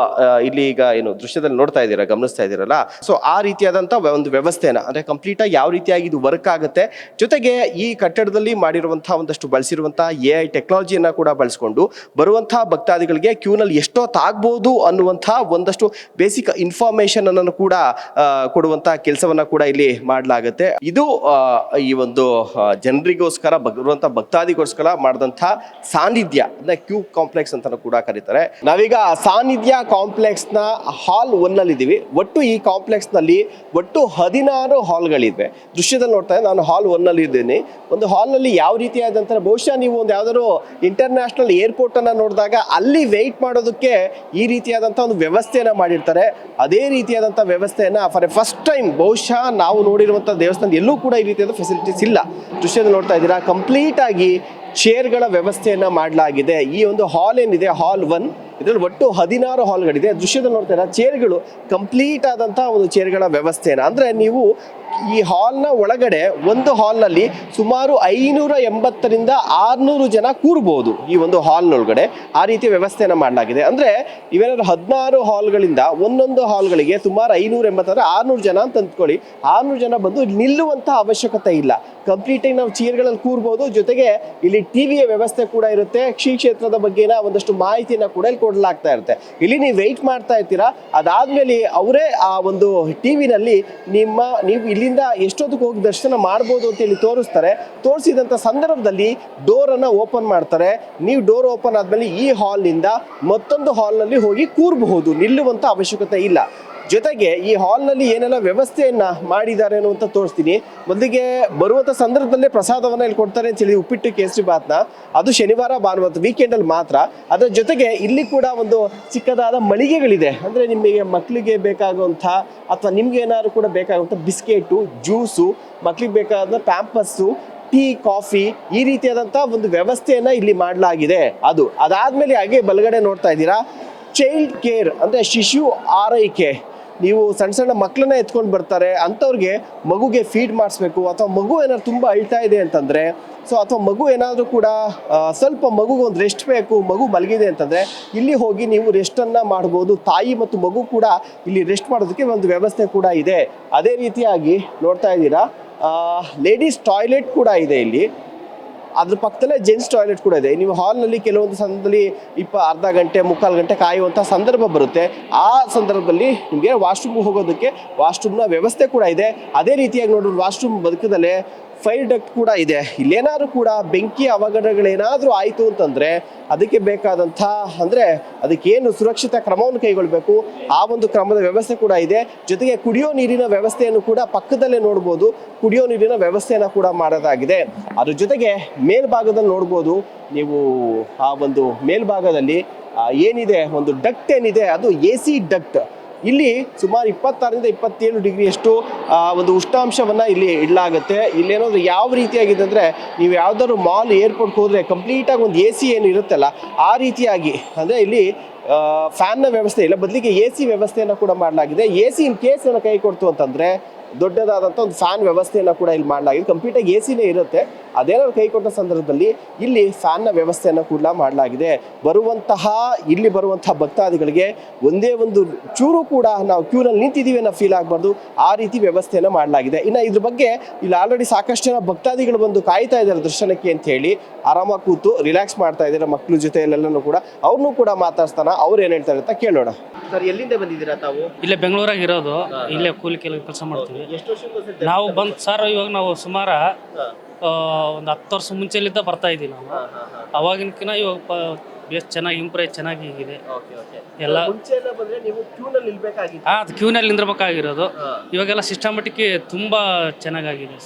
ಇಲ್ಲಿ ಈಗ ಏನು ದೃಶ್ಯದಲ್ಲಿ ನೋಡ್ತಾ ಇದ್ದೀರಾ, ಗಮನಿಸ್ತಾ ಇದ್ದೀರಲ್ಲ, ಸೊ ಆ ರೀತಿಯಾದಂಥ ಒಂದು ವ್ಯವಸ್ಥೆನ ಅಂದರೆ ಕಂಪ್ಲೀಟಾಗಿ ಯಾವ ರೀತಿಯಾಗಿ ಇದು ವರ್ಕ್ ಆಗುತ್ತೆ, ಜೊತೆಗೆ ಈ ಕಟ್ಟಡದಲ್ಲಿ ಮಾಡಿರುವಂಥ ಒಂದಷ್ಟು ಬಳಸಿರುವಂಥ AI ಟೆಕ್ನಾಲಜಿಯನ್ನು ಕೂಡ ಬಳಸ್ಕೊಂಡು ಬರುವಂಥ ಭಕ್ತಾದಿಗಳಿಗೆ ಕ್ಯೂನಲ್ಲಿ ಎಷ್ಟೊತ್ತಾಗ್ಬೋದು ಅನ್ನುವಂಥ ಒಂದಷ್ಟು ಬೇಸಿಕ್ ಇನ್ಫಾರ್ಮೇಷನ್ ಅನ್ನು ಕೂಡ ಕೊಡುವಂಥ ಕೆಲಸವನ್ನು ಕೂಡ ಇಲ್ಲಿ ಮಾಡಲಾಗುತ್ತೆ. ಇದು ಈ ಒಂದು ಜನರಿಗೋಸ್ಕರ ಬರುವಂಥ ಭಕ್ತಾದಿಗೋಸ್ಕರ ಮಾಡಿದಂಥ ಸಾನ್ನಿಧ್ಯ ಅಂದರೆ ಕ್ಯೂ ಕಾಂಪ್ಲೆಕ್ಸ್ ಅಂತ ಕೂಡ ಕರೀತಾರೆ. ನಾವೀಗ ಸಾನ್ನಿಧ್ಯ ಕಾಂಪ್ಲೆಕ್ಸ್ ನ ಹಾಲ್ 1 ಅಲ್ಲಿ ಇದ್ದೀವಿ. ಒಟ್ಟು ಈ ಕಾಂಪ್ಲೆಕ್ಸ್ ನಲ್ಲಿ ಒಟ್ಟು 16 ಹಾಲ್ಗಳಿವೆ. ದೃಶ್ಯದಲ್ಲಿ ನೋಡ್ತಾ ನಾನು ಹಾಲ್ 1 ಅಲ್ಲಿ ಇದ್ದೀನಿ. ಒಂದು ಹಾಲ್ ನಲ್ಲಿ ಯಾವ ರೀತಿಯಾದಂತ ಬಹುಶಃ ನೀವು ಒಂದು ಯಾವ್ದಾದ್ರು ಇಂಟರ್ನ್ಯಾಷನಲ್ ಏರ್ಪೋರ್ಟ್ ಅನ್ನ ನೋಡಿದಾಗ ಅಲ್ಲಿ ವೆಯ್ಟ್ ಮಾಡೋದಕ್ಕೆ ಈ ರೀತಿಯಾದಂತ ಒಂದು ವ್ಯವಸ್ಥೆಯನ್ನ ಮಾಡಿರ್ತಾರೆ. ಅದೇ ರೀತಿಯಾದಂತ ವ್ಯವಸ್ಥೆಯನ್ನ ಫಾರ್ ಎ ಫಸ್ಟ್ ಟೈಮ್ ಬಹುಶಃ ನಾವು ನೋಡಿರುವಂತ ದೇವಸ್ಥಾನ ಎಲ್ಲೂ ಕೂಡ ಈ ರೀತಿಯಾದ ಫೆಸಿಲಿಟೀಸ್ ಇಲ್ಲ. ದೃಶ್ಯದಲ್ಲಿ ನೋಡ್ತಾ ಇದ್ದೀರಾ, ಕಂಪ್ಲೀಟ್ ಆಗಿ ಚೇರ್ಗಳ ವ್ಯವಸ್ಥೆಯನ್ನ ಮಾಡಲಾಗಿದೆ. ಈ ಒಂದು ಹಾಲ್ ಏನಿದೆ ಹಾಲ್ 1 ಇದರಲ್ಲಿ ಒಟ್ಟು 16 ಹಾಲ್ಗಳಿದೆ. ದೃಶ್ಯದಲ್ಲಿ ನೋಡ್ತಾ ಚೇರ್ಗಳು ಕಂಪ್ಲೀಟ್ ಆದಂತಹ ಒಂದು ಚೇರ್ಗಳ ವ್ಯವಸ್ಥೆನ, ಅಂದ್ರೆ ನೀವು ಈ ಹಾಲ್ನ ಒಳಗಡೆ ಒಂದು ಹಾಲ್ನಲ್ಲಿ ಸುಮಾರು 580ರಿಂದ 600 ಜನ ಕೂರ್ಬೋದು. ಈ ಒಂದು ಹಾಲ್ನೊಳಗಡೆ ಆ ರೀತಿಯ ವ್ಯವಸ್ಥೆಯನ್ನು ಮಾಡಲಾಗಿದೆ. ಅಂದರೆ ಇವೇನಾದ್ರು 16 ಹಾಲ್ಗಳಿಂದ ಒಂದೊಂದು ಹಾಲ್ಗಳಿಗೆ ಸುಮಾರು 580 ಅಂದರೆ 600 ಜನ ಅಂತ ಅಂದ್ಕೊಳ್ಳಿ. 600 ಜನ ಬಂದು ನಿಲ್ಲುವಂಥ ಅವಶ್ಯಕತೆ ಇಲ್ಲ. ಕಂಪ್ಲೀಟಾಗಿ ನಾವು ಚೇರ್ಗಳಲ್ಲಿ ಕೂರ್ಬೋದು. ಜೊತೆಗೆ ಇಲ್ಲಿ ಟಿವಿಯ ವ್ಯವಸ್ಥೆ ಕೂಡ ಇರುತ್ತೆ. ಶ್ರೀ ಕ್ಷೇತ್ರದ ಬಗ್ಗೆನ ಒಂದಷ್ಟು ಮಾಹಿತಿಯನ್ನು ಕೂಡ ಇಲ್ಲಿ ಕೊಡಲಾಗ್ತಾ ಇರುತ್ತೆ. ಇಲ್ಲಿ ನೀವು ವೆಯ್ಟ್ ಮಾಡ್ತಾ ಇರ್ತೀರಾ, ಅದಾದ್ಮೇಲೆ ಅವರೇ ಆ ಒಂದು ಟಿವಿನಲ್ಲಿ ನೀವು ಇಲ್ಲಿಂದ ಎಷ್ಟೊತ್ತಿಗೆ ಹೋಗಿ ದರ್ಶನ ಮಾಡ್ಬೋದು ಅಂತೇಳಿ ತೋರಿಸ್ತಾರೆ. ತೋರಿಸಿದಂಥ ಸಂದರ್ಭದಲ್ಲಿ ಡೋರನ್ನು ಓಪನ್ ಮಾಡ್ತಾರೆ. ನೀವು ಡೋರ್ ಓಪನ್ ಆದಮೇಲೆ ಈ ಹಾಲ್ನಿಂದ ಮತ್ತೊಂದು ಹಾಲ್ನಲ್ಲಿ ಹೋಗಿ ಕೂರಬಹುದು, ನಿಲ್ಲುವಂಥ ಅವಶ್ಯಕತೆ ಇಲ್ಲ. ಜೊತೆಗೆ ಈ ಹಾಲ್ನಲ್ಲಿ ಏನೆಲ್ಲ ವ್ಯವಸ್ಥೆಯನ್ನ ಮಾಡಿದ್ದಾರೆ ಅಂತ ತೋರಿಸ್ತೀನಿ. ಮೊದಲಿಗೆ ಬರುವಂಥ ಸಂದರ್ಭದಲ್ಲೇ ಪ್ರಸಾದವನ್ನು ಇಲ್ಲಿ ಕೊಡ್ತಾರೆ ಅಂತ ಹೇಳಿ ಉಪ್ಪಿಟ್ಟು ಕೇಸರಿ ಬಾತ್ನ, ಅದು ಶನಿವಾರ ಭಾನುವಾರ ವೀಕೆಂಡಲ್ಲಿ ಮಾತ್ರ. ಅದರ ಜೊತೆಗೆ ಇಲ್ಲಿ ಕೂಡ ಒಂದು ಚಿಕ್ಕದಾದ ಮಳಿಗೆಗಳಿದೆ. ಅಂದರೆ ನಿಮಗೆ ಮಕ್ಕಳಿಗೆ ಬೇಕಾಗುವಂಥ ಅಥವಾ ನಿಮ್ಗೆ ಏನಾದ್ರು ಕೂಡ ಬೇಕಾಗುವಂಥ ಬಿಸ್ಕೆಟು, ಜ್ಯೂಸು, ಮಕ್ಕಳಿಗೆ ಬೇಕಾದ ಪ್ಯಾಂಪಸ್ಸು, ಟೀ, ಕಾಫಿ, ಈ ರೀತಿಯಾದಂಥ ಒಂದು ವ್ಯವಸ್ಥೆಯನ್ನ ಇಲ್ಲಿ ಮಾಡಲಾಗಿದೆ. ಅದಾದ್ಮೇಲೆ ಹಾಗೆ ಬಲಗಡೆ ನೋಡ್ತಾ ಇದ್ದೀರಾ ಚೈಲ್ಡ್ ಕೇರ್ ಅಂದರೆ ಶಿಶು ಆರೈಕೆ. ನೀವು ಸಣ್ಣ ಸಣ್ಣ ಮಕ್ಕಳನ್ನ ಎತ್ಕೊಂಡು ಬರ್ತಾರೆ, ಅಂಥವ್ರಿಗೆ ಮಗುಗೆ ಫೀಡ್ ಮಾಡಿಸ್ಬೇಕು ಅಥವಾ ಮಗು ಏನಾದ್ರು ತುಂಬ ಅಳ್ತಾ ಇದೆ ಅಂತಂದರೆ, ಅಥವಾ ಮಗು ಏನಾದರೂ ಕೂಡ ಸ್ವಲ್ಪ ಮಗುಗೆ ಒಂದು ರೆಸ್ಟ್ ಬೇಕು, ಮಗು ಮಲಗಿದೆ ಅಂತಂದರೆ ಇಲ್ಲಿ ಹೋಗಿ ನೀವು ರೆಸ್ಟನ್ನು ಮಾಡ್ಬೋದು. ತಾಯಿ ಮತ್ತು ಮಗು ಕೂಡ ಇಲ್ಲಿ ರೆಸ್ಟ್ ಮಾಡೋದಕ್ಕೆ ಒಂದು ವ್ಯವಸ್ಥೆ ಕೂಡ ಇದೆ. ಅದೇ ರೀತಿಯಾಗಿ ನೋಡ್ತಾ ಇದ್ದೀರಾ ಲೇಡೀಸ್ ಟಾಯ್ಲೆಟ್ ಕೂಡ ಇದೆ ಇಲ್ಲಿ. ಅದ್ರ ಪಕ್ಕದಲ್ಲೇ ಜೆಂಟ್ಸ್ ಟಾಯ್ಲೆಟ್ ಕೂಡ ಇದೆ. ನೀವು ಹಾಲ್ನಲ್ಲಿ ಕೆಲವೊಂದು ಸಂದರ್ಭದಲ್ಲಿ ಅರ್ಧ ಗಂಟೆ ಮುಕ್ಕಾಲು ಗಂಟೆ ಕಾಯುವಂಥ ಸಂದರ್ಭ ಬರುತ್ತೆ. ಆ ಸಂದರ್ಭದಲ್ಲಿ ನಿಮಗೆ ವಾಶ್ರೂಮ್ ಹೋಗೋದಕ್ಕೆ ವಾಶ್ರೂಮ್ನ ವ್ಯವಸ್ಥೆ ಕೂಡ ಇದೆ. ಅದೇ ರೀತಿಯಾಗಿ ನೋಡಿದ್ರೆ ವಾಶ್ರೂಮ್ ಬದುಕದಲ್ಲೇ ಫೈರ್ ಡಕ್ಟ್ ಕೂಡ ಇದೆ. ಇಲ್ಲೇನಾದ್ರೂ ಕೂಡ ಬೆಂಕಿ ಅವಘಡಗಳೇನಾದರೂ ಆಯಿತು ಅಂತಂದರೆ ಅದಕ್ಕೆ ಬೇಕಾದಂಥ ಅಂದರೆ ಅದಕ್ಕೇನು ಸುರಕ್ಷಿತ ಕ್ರಮವನ್ನು ಕೈಗೊಳ್ಳಬೇಕು ಆ ಒಂದು ಕ್ರಮದ ವ್ಯವಸ್ಥೆ ಕೂಡ ಇದೆ. ಜೊತೆಗೆ ಕುಡಿಯೋ ನೀರಿನ ವ್ಯವಸ್ಥೆಯನ್ನು ಕೂಡ ಪಕ್ಕದಲ್ಲೇ ನೋಡ್ಬೋದು. ಕುಡಿಯೋ ನೀರಿನ ವ್ಯವಸ್ಥೆಯನ್ನು ಕೂಡ ಮಾಡೋದಾಗಿದೆ. ಅದ್ರ ಜೊತೆಗೆ ಮೇಲ್ಭಾಗದಲ್ಲಿ ನೋಡ್ಬೋದು ನೀವು ಆ ಒಂದು ಮೇಲ್ಭಾಗದಲ್ಲಿ ಏನಿದೆ ಒಂದು ಡಕ್ಟ್ ಏನಿದೆ ಅದು AC ಡಕ್ಟ್. ಇಲ್ಲಿ ಸುಮಾರು 26ರಿಂದ 27 ಡಿಗ್ರಿಯಷ್ಟು ಒಂದು ಉಷ್ಣಾಂಶವನ್ನು ಇಲ್ಲಿ ಇಡಲಾಗುತ್ತೆ. ಇಲ್ಲೇನಾದ್ರು ಯಾವ ರೀತಿಯಾಗಿದೆ ಅಂದರೆ ನೀವು ಯಾವುದಾದ್ರು ಮಾಲ್ ಏರ್ಪೋರ್ಟ್ಗೆ ಹೋದರೆ ಕಂಪ್ಲೀಟಾಗಿ ಒಂದು AC ಏನು ಇರುತ್ತಲ್ಲ ಆ ರೀತಿಯಾಗಿ, ಅಂದರೆ ಇಲ್ಲಿ ಫ್ಯಾನ್ನ ವ್ಯವಸ್ಥೆ ಇಲ್ಲ, ಬದಲಿಗೆ AC ವ್ಯವಸ್ಥೆಯನ್ನು ಕೂಡ ಮಾಡಲಾಗಿದೆ. AC ಇನ್ ಕೇಸ್ ಏನೋ ಕೈ ಕೊಡ್ತು ಅಂತಂದರೆ ದೊಡ್ಡದಾದಂಥ ಒಂದು ಫ್ಯಾನ್ ವ್ಯವಸ್ಥೆಯನ್ನು ಕೂಡ ಇಲ್ಲಿ ಮಾಡಲಾಗಿದೆ. ಕಂಪ್ಲೀಟಾಗಿ ACನೇ ಇರುತ್ತೆ. ಅದೇನಾದ್ರು ಕೈ ಕೊಟ್ಟ ಸಂದರ್ಭದಲ್ಲಿ ಇಲ್ಲಿ ಫ್ಯಾನ್ನ ವ್ಯವಸ್ಥೆಯನ್ನು ಕೂಡ ಮಾಡಲಾಗಿದೆ. ಇಲ್ಲಿ ಬರುವಂತಹ ಭಕ್ತಾದಿಗಳಿಗೆ ಒಂದೇ ಒಂದು ಚೂರು ಕೂಡ ನಾವು ಕ್ಯೂನಲ್ಲಿ ನಿಂತಿದ್ದೀವಿ ಅನ್ನೋ ಫೀಲ್ ಆಗಬಾರ್ದು, ಆ ರೀತಿ ವ್ಯವಸ್ಥೆಯನ್ನು ಮಾಡಲಾಗಿದೆ. ಇನ್ನು ಇದ್ರ ಬಗ್ಗೆ ಇಲ್ಲಿ ಆಲ್ರೆಡಿ ಸಾಕಷ್ಟು ಜನ ಭಕ್ತಾದಿಗಳು ಬಂದು ಕಾಯ್ತಾ ಇದ್ದಾರೆ ದರ್ಶನಕ್ಕೆ ಅಂತ ಹೇಳಿ ಆರಾಮಾಗಿ ಕೂತು ರಿಲ್ಯಾಕ್ಸ್ ಮಾಡ್ತಾ ಇದ್ದಾರೆ ಮಕ್ಕಳ ಜೊತೆ ಎಲ್ಲೆಲ್ಲನೂ ಕೂಡ. ಅವ್ರನ್ನೂ ಕೂಡ ಮಾತಾಡ್ತಾನ, ಅವ್ರು ಏನು ಹೇಳ್ತಾರೆ ಅಂತ ಕೇಳೋಣ. ಸರ್, ಎಲ್ಲಿಂದ ಬಂದಿದ್ದೀರಾ ತಾವು? ಇಲ್ಲೇ ಬೆಂಗಳೂರಾಗ ಇರೋದು, ಇಲ್ಲೇ ಕೂಲಿ ಕೆಲಸ ಮಾಡ್ತೀವಿ ನಾವು. ಸರ್ ಇವಾಗ ನಾವು ಸುಮಾರು ಒಂದು 10 ವರ್ಷ ಮುಂಚೆಲಿದ್ದ ಬರ್ತಾ ಇದ್ದೀವಿ ನಾವು. ಅವಾಗಿನಕಿನ ಇವಾಗ ಎಷ್ಟು ಚೆನ್ನಾಗಿ ಇಂಪ್ರೂವ್ ಚೆನ್ನಾಗಿದೆ ಎಲ್ಲ. ಕ್ಯೂನಲ್ಲಿ ನಿಂದಿರ್ಬೇಕಾಗಿರೋದು. ಇವಾಗೆಲ್ಲ ಸಿಸ್ಟಮೆಟಿಕ್ ತುಂಬಾ ಚೆನ್ನಾಗಿದೆ,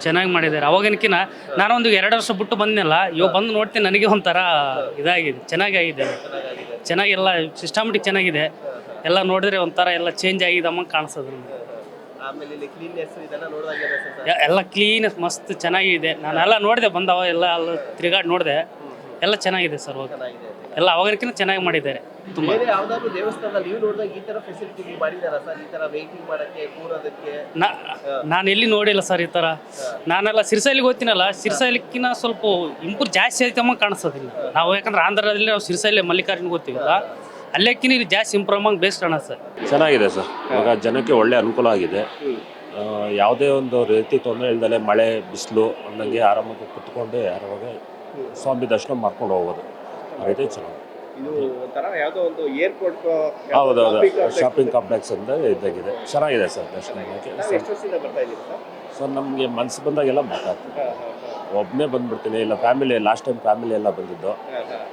ಚೆನ್ನಾಗಿ ಮಾಡಿದ್ದಾರೆ. ಅವಾಗಿನಕಿನ ನಾನೊಂದು 2 ವರ್ಷ ಬಿಟ್ಟು ಬಂದ್ನಲ್ಲ, ಇವಾಗ ಬಂದು ನೋಡ್ತೀನಿ ನನಗೆ ಒಂಥರ ಇದಾಗಿದೆ, ಚೆನ್ನಾಗಿದೆ. ಚೆನ್ನಾಗೆಲ್ಲ ಸಿಸ್ಟಮೆಟಿಕ್ ಚೆನ್ನಾಗಿದೆ. ಎಲ್ಲ ನೋಡಿದ್ರೆ ಒಂಥರ ಎಲ್ಲ ಚೇಂಜ್ ಆಗಿದೆ ಕಾಣಿಸೋದು. ಎಲ್ಲ ಕ್ಲೀನ್ ಮಸ್ತ್ ಚೆನ್ನಾಗಿದೆ. ನಾನೆಲ್ಲ ನೋಡಿದೆ, ಬಂದವ ಎಲ್ಲ ಅಲ್ಲಿ ತಿರುಗಾಡಿ ನೋಡಿದೆ, ಎಲ್ಲ ಚೆನ್ನಾಗಿದೆ ಸರ್. ಎಲ್ಲ ಅವಾಗಿನಕಿಂತ ಚೆನ್ನಾಗಿ ಮಾಡಿದ್ದಾರೆ ತುಂಬಾ. ನಾನು ಎಲ್ಲಿ ನೋಡಿಲ್ಲ ಸರ್ ಈ ಥರ. ನಾನೆಲ್ಲ ಸಿರ್ಸೈಲಿಗೆ ಹೋಗ್ತೀನಲ್ಲ, ಸಿರ್ಸೈಲಿಕ್ಕಿನ ಸ್ವಲ್ಪ ಇಂಪ್ರೂವ್ ಜಾಸ್ತಿ ಐತಮ್ಮ ಕಾಣಿಸೋದಿಲ್ಲ ನಾವು. ಯಾಕಂದ್ರೆ ಆಂಧ್ರದಲ್ಲಿ ನಾವು ಸಿರ್ಸೈಲಿ ಮಲ್ಲಿಕಾರ್ಜುನ ಹೋಗ್ತೀವಲ್ಲ, ಅಲ್ಲೇಕಿನ ಇದು ಜಾಸ್ತಿ ಇಂಪ್ರೂವ್ ಆಗಿ ಬೇಸ್ಟ್ ಕಾಣ ಸರ್. ಚೆನ್ನಾಗಿದೆ ಸರ್. ಇವಾಗ ಜನಕ್ಕೆ ಒಳ್ಳೆ ಅನುಕೂಲ ಆಗಿದೆ. ಯಾವುದೇ ಒಂದು ರೀತಿ ತೊಂದರೆ ಇಲ್ದಲೆ ಮಳೆ ಬಿಸಿಲು ಅನ್ನಂಗೆ ಆರಾಮಾಗಿ ಕುತ್ಕೊಂಡು ಆರಾಮಾಗಿ ಸ್ವಾಮಿ ದರ್ಶನ ಮಾಡ್ಕೊಂಡು ಹೋಗೋದು. ಅದೇ ಚೆನ್ನಾಗಿ. ಹೌದೌದು, ಶಾಪಿಂಗ್ ಕಾಂಪ್ಲೆಕ್ಸ್ ಅಂತ ಇದ್ದಾಗಿದೆ. ಚೆನ್ನಾಗಿದೆ ಸರ್ ದರ್ಶನ. ಸರ್ ನಮಗೆ ಮನಸ್ಸು ಬಂದಾಗೆಲ್ಲ ಮಾತಾಡ್ತೀನಿ. ಒಬ್ಬನೇ ಬಂದುಬಿಡ್ತೀನಿ, ಇಲ್ಲ ಫ್ಯಾಮಿಲಿ. ಲಾಸ್ಟ್ ಟೈಮ್ ಫ್ಯಾಮಿಲಿ ಎಲ್ಲ ಬಂದಿದ್ದು,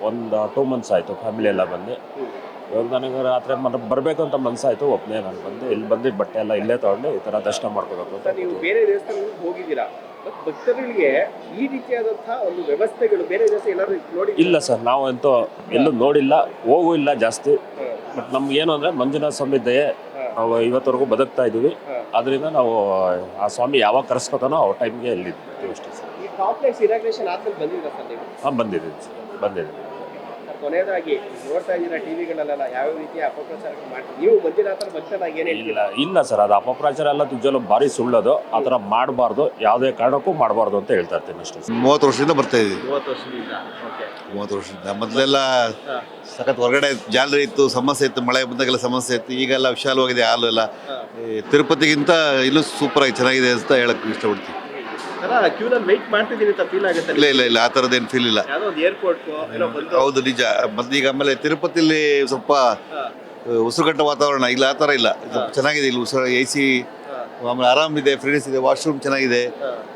ಒಂದು 2 months ಆಯಿತು ಫ್ಯಾಮಿಲಿ ಎಲ್ಲ ಬಂದು. ಇವಾಗ ನನಗೆ ರಾತ್ರಿ ಬರಬೇಕು ಅಂತ ಮನಸ್ಸಾಯಿತು, ಒಬ್ಬನೇ ನಾನು ಬಂದು ಇಲ್ಲಿ ಬಂದು ಬಟ್ಟೆ ಎಲ್ಲ ಇಲ್ಲೇ ತೊಗೊಂಡು ಈ ಥರ ದರ್ಶನ ಮಾಡ್ಕೋಬೇಕು ಅಂತ. ನೀವು ಬೇರೆ ದೇವಸ್ಥಾನಕ್ಕೆ ಹೋಗಿದ್ದೀರಾ, ಭಕ್ತರಿಗೆ ಈ ರೀತಿಯಾದಂತಹ ಒಂದು ವ್ಯವಸ್ಥೆಗಳು ಬೇರೆ ದೇವಸ್ಥಾನ ಎಲ್ಲರೂ ನೋಡಿ? ಇಲ್ಲ ಸರ್, ನಾವು ಅಂತೂ ಎಲ್ಲೂ ನೋಡಿಲ್ಲ, ಹೋಗೂ ಇಲ್ಲ ಜಾಸ್ತಿ. ಬಟ್ ನಮ್ಗೇನು ಅಂದರೆ ಮಂಜುನಾಥ ಸ್ವಾಮಿ ದಯೆ, ನಾವು ಇವತ್ತವರೆಗೂ ಬದುಕ್ತಾ ಇದ್ದೀವಿ. ಅದರಿಂದ ನಾವು ಆ ಸ್ವಾಮಿ ಯಾವಾಗ ಕರೆಸ್ಕೊತಾನೋ ಆ ಟೈಮ್ಗೆ ಎಲ್ಲಿರ್ತೀವಿ ಅಷ್ಟೇ ಸರ್. ಕಾಂಪ್ಲೆಕ್ಸ್ ಇನಾಗ್ರೇಷನ್ ಆದ್ಮೇಲೆ ಬಂದಿದ್ದೀರಾ ಸರ್ ನೀವು? ಹಾಂ ಬಂದಿದ್ದೀನಿ ಸರ್, ಬಂದಿದ್ದೀನಿ. ಕೊನೆಯದಾಗಿ ನೋಡ್ತಾ ಇದ್ದೀರಾ ಟಿವಿಗಳಲ್ಲೆಲ್ಲ ಯಾವ ರೀತಿಯ ಅಪಪ್ರಚಾರಗಳು ಮಾಡ್ತೀವಿ, ನೀವು ಬಂದಿರೋ ಥರ ಭಕ್ತನಾಗಿ ಏನು ಹೇಳ್ತೀರಾ? ಇಲ್ಲ ಸರ್, ಅದು ಅಪಪ್ರಚಾರ ಎಲ್ಲ ನಿಜವಲ್ಲೂ ಭಾರಿ ಸುಳ್ಳದು. ಆ ಥರ ಮಾಡಬಾರ್ದು, ಯಾವುದೇ ಕಾರಣಕ್ಕೂ ಮಾಡಬಾರ್ದು ಅಂತ ಹೇಳ್ತಾ ಇರ್ತೀನಿ ಅಷ್ಟೇ. 30 ವರ್ಷದಿಂದ ಬರ್ತಾ ಇದ್ದೀವಿ. 30 ವರ್ಷದಿಂದ. ಓಕೆ. 30 ವರ್ಷದಿಂದ ಮೊದಲೆಲ್ಲ ಸಖತ್ ಹೊರಗಡೆ ಜಾಲರಿ ಇತ್ತು, ಸಮಸ್ಯೆ ಇತ್ತು, ಮಳೆ ಬಂದಾಗೆಲ್ಲ ಸಮಸ್ಯೆ ಇತ್ತು. ಈಗೆಲ್ಲ ವಿಶಾಲವಾಗಿದೆ ಹಾಲು ಎಲ್ಲ. ತಿರುಪತಿಗಿಂತ ಇನ್ನೂ ಸೂಪರ್ ಆಗಿ ಚೆನ್ನಾಗಿದೆ ಅಂತ ಹೇಳಕ್ ಇಷ್ಟಪಡ್ತೀವಿ. ಕ್ಯೂನಲ್ಲಿ ವೆಯ್ಟ್ ಮಾಡ್ತಿದ್ದೀನಿ ಅಂತ ಫೀಲ್ ಆಗುತ್ತೆ? ಇಲ್ಲ ಆ ಥರದ್ದೇನು ಫೀಲ್ ಇಲ್ಲ. ಯಾವುದೋ ಒಂದು ಏರ್ಪೋರ್ಟ್ ಏನೋ ಬಂದು. ಹೌದು ನಿಜ. ಮತ್ತೆ ಈಗ ಆಮೇಲೆ ತಿರುಪತಿಲಿ ಸ್ವಲ್ಪ ಉಸಿರುಗಟ್ಟ ವಾತಾವರಣ, ಇಲ್ಲ ಆ ಥರ ಇಲ್ಲ, ಸ್ವಲ್ಪ ಚೆನ್ನಾಗಿದೆ ಇಲ್ಲಿ. AC ಆಮೇಲೆ ಆರಾಮಿದೆ, ಫ್ರೀನೆಸ್ ಇದೆ, ವಾಶ್ರೂಮ್ ಚೆನ್ನಾಗಿದೆ,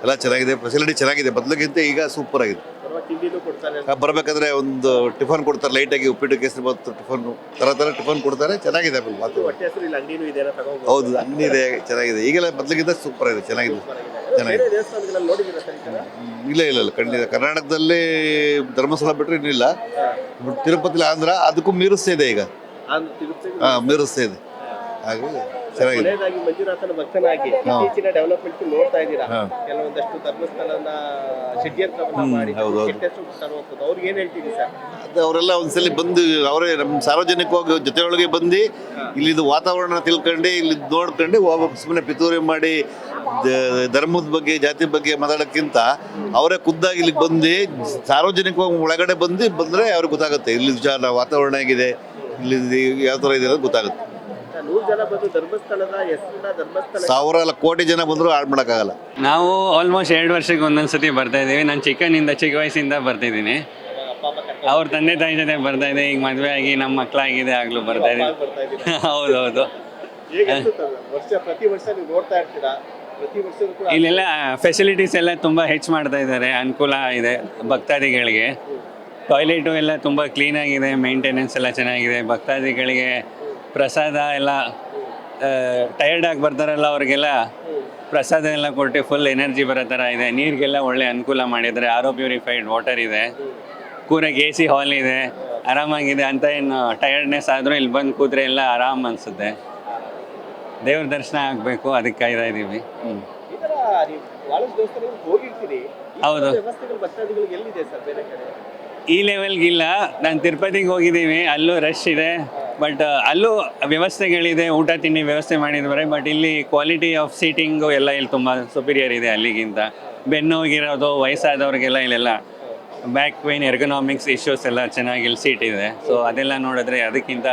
ಎಲ್ಲ ಚೆನ್ನಾಗಿದೆ, ಫೆಸಿಲಿಟಿ ಚೆನ್ನಾಗಿದೆ. ಮೊದಲಿಗಿಂತ ಈಗ ಸೂಪರ್ ಆಗಿದೆ. ತಿಂಡಿನೂ ಕೊಡ್ತಾರೆ. ಬರಬೇಕಾದ್ರೆ ಒಂದು ಟಿಫನ್ ಕೊಡ್ತಾರೆ, ಲೈಟಾಗಿ ಉಪ್ಪಿಟ್ಟು ಕೇಸರಿ ಬಾತ್ ಟಿಫನ್, ಥರ ಟಿಫನ್ ಕೊಡ್ತಾರೆ, ಚೆನ್ನಾಗಿದೆ ಆಮೇಲೆ ವಾತಾವರಣ. ಹೊಟ್ಟೆ ಹೆಸರು ಇಲ್ಲಿ ಅಂಗಡಿನೂ ಇದೆ ತಗೊಂಡು. ಹೌದು, ಅಂಗಡಿ ಇದೆ, ಚೆನ್ನಾಗಿದೆ. ಈಗೆಲ್ಲ ಮೊದಲಿಗಿಂತ ಸೂಪರ್ ಆಗಿದೆ, ಚೆನ್ನಾಗಿದೆ, ಚೆನ್ನಾಗಿದೆ. ದೇವಸ್ಥಾನಗಳಲ್ಲಿ ನೋಡಿದ್ದೀರಾ ಸರ್ ಈ ಥರ? ಇಲ್ಲ ಖಂಡಿತ. ಕರ್ನಾಟಕದಲ್ಲಿ ಧರ್ಮಸ್ಥಳ ಬಿಟ್ಟರೆ ಇನ್ನಿಲ್ಲ. ತಿರುಪತಿ ಆಂಧ್ರ ಅದಕ್ಕೂ ಮೀರಿಸ್ತಾ ಇದೆ ಈಗ. ಮೀರಿಸ್ತಾ ಇದೆ, ಹಾಗೆ ಚೆನ್ನಾಗಿದೆ. ಕೊನೆಯದಾಗಿ ಮಂಜುನಾಥನ ಭಕ್ತನಾಗಿ ಇತ್ತೀಚಿನ ಡೆವಲಪ್ಮೆಂಟ್ ನೋಡ್ತಾ ಇದ್ದೀರಾ, ಕೆಲವೊಂದಷ್ಟು ಧರ್ಮಸ್ಥಳನ ಷಡ್ಯಂತ್ರವನ್ನ ಮಾಡಿ ಕೆಟ್ಟ ಹೆಸರು ತರುವಂಥದ್ದು, ಅವ್ರಿಗೆ ಏನ್ ಹೇಳ್ತೀವಿ ಸರ್? ಅದು ಅವರೆಲ್ಲ ಒಂದ್ಸಲಿ ಬಂದು ಅವರೇ ನಮ್ಮ ಸಾರ್ವಜನಿಕವಾಗಿ ಜೊತೆಯೊಳಗೆ ಬಂದು ಇಲ್ಲಿದು ವಾತಾವರಣ ತಿಳ್ಕೊಂಡು ಇಲ್ಲಿ ನೋಡ್ಕೊಂಡು ಹೋಗ್ಬೇಕು. ಸುಮ್ಮನೆ ಪಿತೂರಿ ಮಾಡಿ ಧರ್ಮದ ಬಗ್ಗೆ ಜಾತಿ ಬಗ್ಗೆ ಮಾತಾಡೋಕ್ಕಿಂತ ಅವರೇ ಖುದ್ದಾಗಿ ಇಲ್ಲಿಗೆ ಬಂದು ಸಾರ್ವಜನಿಕವಾಗಿ ಒಳಗಡೆ ಬಂದರೆ ಅವ್ರಿಗೆ ಗೊತ್ತಾಗುತ್ತೆ ಇಲ್ಲಿ ವಾತಾವರಣ ಹೇಗಿದೆ, ಇಲ್ಲಿ ಯಾವ ಥರ ಇದೆ ಅಂತ ಗೊತ್ತಾಗುತ್ತೆ. 100 ಜನ ಬಂದು ಧರ್ಮಸ್ಥಳದ ಹೆಸರಿನ ಧರ್ಮಸ್ಥಳ 1000 ಅಲ್ಲ, ಕೋಟಿ ಜನ ಬಂದರೂ ಹಾಳು ಮಾಡೋಕ್ಕಾಗಲ್ಲ. ನಾವು ಆಲ್ಮೋಸ್ಟ್ 2 ವರ್ಷಕ್ಕೆ ಒಂದೊಂದ್ಸತಿ ಬರ್ತಾ ಇದ್ದೀವಿ. ನಾನು ಚಿಕ್ಕ ವಯಸ್ಸಿಂದ ಬರ್ತಿದ್ದೀನಿ. ಅವ್ರ ತಂದೆ ತಾಯಿ ಜೊತೆ ಬರ್ತಾ ಇದೆ. ಈಗ ಮದುವೆ ಆಗಿ ನಮ್ಮ ಮಕ್ಕಳಾಗಿದೆ, ಆಗ್ಲೂ ಬರ್ತಾ ಇದ್ದೀವಿ. ಹೌದೌದು. ಪ್ರತಿ ವರ್ಷ ನೀವು ನೋಡ್ತಾ ಇರ್ತೀರಾ? ಪ್ರತಿ ವರ್ಷ ಇಲ್ಲೆಲ್ಲ ಫೆಸಿಲಿಟೀಸ್ ಎಲ್ಲ ತುಂಬ ಹೆಚ್ಚು ಮಾಡ್ತಾ ಇದ್ದಾರೆ, ಅನುಕೂಲ ಇದೆ ಭಕ್ತಾದಿಗಳಿಗೆ. ಟಾಯ್ಲೆಟು ಎಲ್ಲ ತುಂಬ ಕ್ಲೀನಾಗಿದೆ, ಮೇಂಟೆನೆನ್ಸ್ ಎಲ್ಲ ಚೆನ್ನಾಗಿದೆ. ಭಕ್ತಾದಿಗಳಿಗೆ ಪ್ರಸಾದ ಎಲ್ಲ ಟಯರ್ಡ್ ಆಗಿ ಬರ್ತಾರಲ್ಲ ಅವ್ರಿಗೆಲ್ಲ ಪ್ರಸಾದ ಎಲ್ಲ ಕೊಟ್ಟು ಫುಲ್ ಎನರ್ಜಿ ಬರೋ ಥರ ಇದೆ. ನೀರಿಗೆಲ್ಲ ಒಳ್ಳೆ ಅನುಕೂಲ ಮಾಡಿದ್ದಾರೆ. ಪ್ಯೂರಿಫೈಡ್ ವಾಟರ್ ಇದೆ, ಕೂರಕ್ಕೆ AC ಹಾಲ್ ಇದೆ, ಆರಾಮಾಗಿದೆ. ಅಂತ ಏನು ಟಯರ್ಡ್ನೆಸ್ ಆದರೂ ಇಲ್ಲಿ ಬಂದು ಕೂತ್ರೆ ಎಲ್ಲ ಆರಾಮ್ ಅನಿಸುತ್ತೆ. ದೇವ್ರ ದರ್ಶನ ಆಗಬೇಕು, ಅದಕ್ಕೆ ಕಾಯ್ತಾ ಇದ್ದೀವಿ. ಹೌದು, ಈ ಲೆವೆಲ್ಗಿಲ್ಲ. ನಾನು ತಿರುಪತಿಗೆ ಹೋಗಿದ್ದೀವಿ, ಅಲ್ಲೂ ರಶ್ ಇದೆ, ಬಟ್ ಅಲ್ಲೂ ವ್ಯವಸ್ಥೆಗಳಿದೆ, ಊಟ ತಿಂಡಿ ವ್ಯವಸ್ಥೆ ಮಾಡಿದ್ದಾರೆ. ಬಟ್ ಇಲ್ಲಿ ಕ್ವಾಲಿಟಿ ಆಫ್ ಸೀಟಿಂಗು ಎಲ್ಲ ಇಲ್ಲಿ ತುಂಬ ಸುಪೀರಿಯರ್ ಇದೆ ಅಲ್ಲಿಗಿಂತ. ಬೆನ್ನು ಹೋಗಿರೋದು, ವಯಸ್ಸಾದವ್ರಿಗೆಲ್ಲ ಇಲ್ಲೆಲ್ಲ ಬ್ಯಾಕ್ ಪೇನ್, ಎರ್ಗೊನಾಮಿಕ್ಸ್ ಇಶ್ಯೂಸ್ ಎಲ್ಲ ಚೆನ್ನಾಗಿ ಇಲ್ಲಿ ಸೀಟ್ ಇದೆ. ಸೊ ಅದೆಲ್ಲ ನೋಡಿದ್ರೆ ಅದಕ್ಕಿಂತ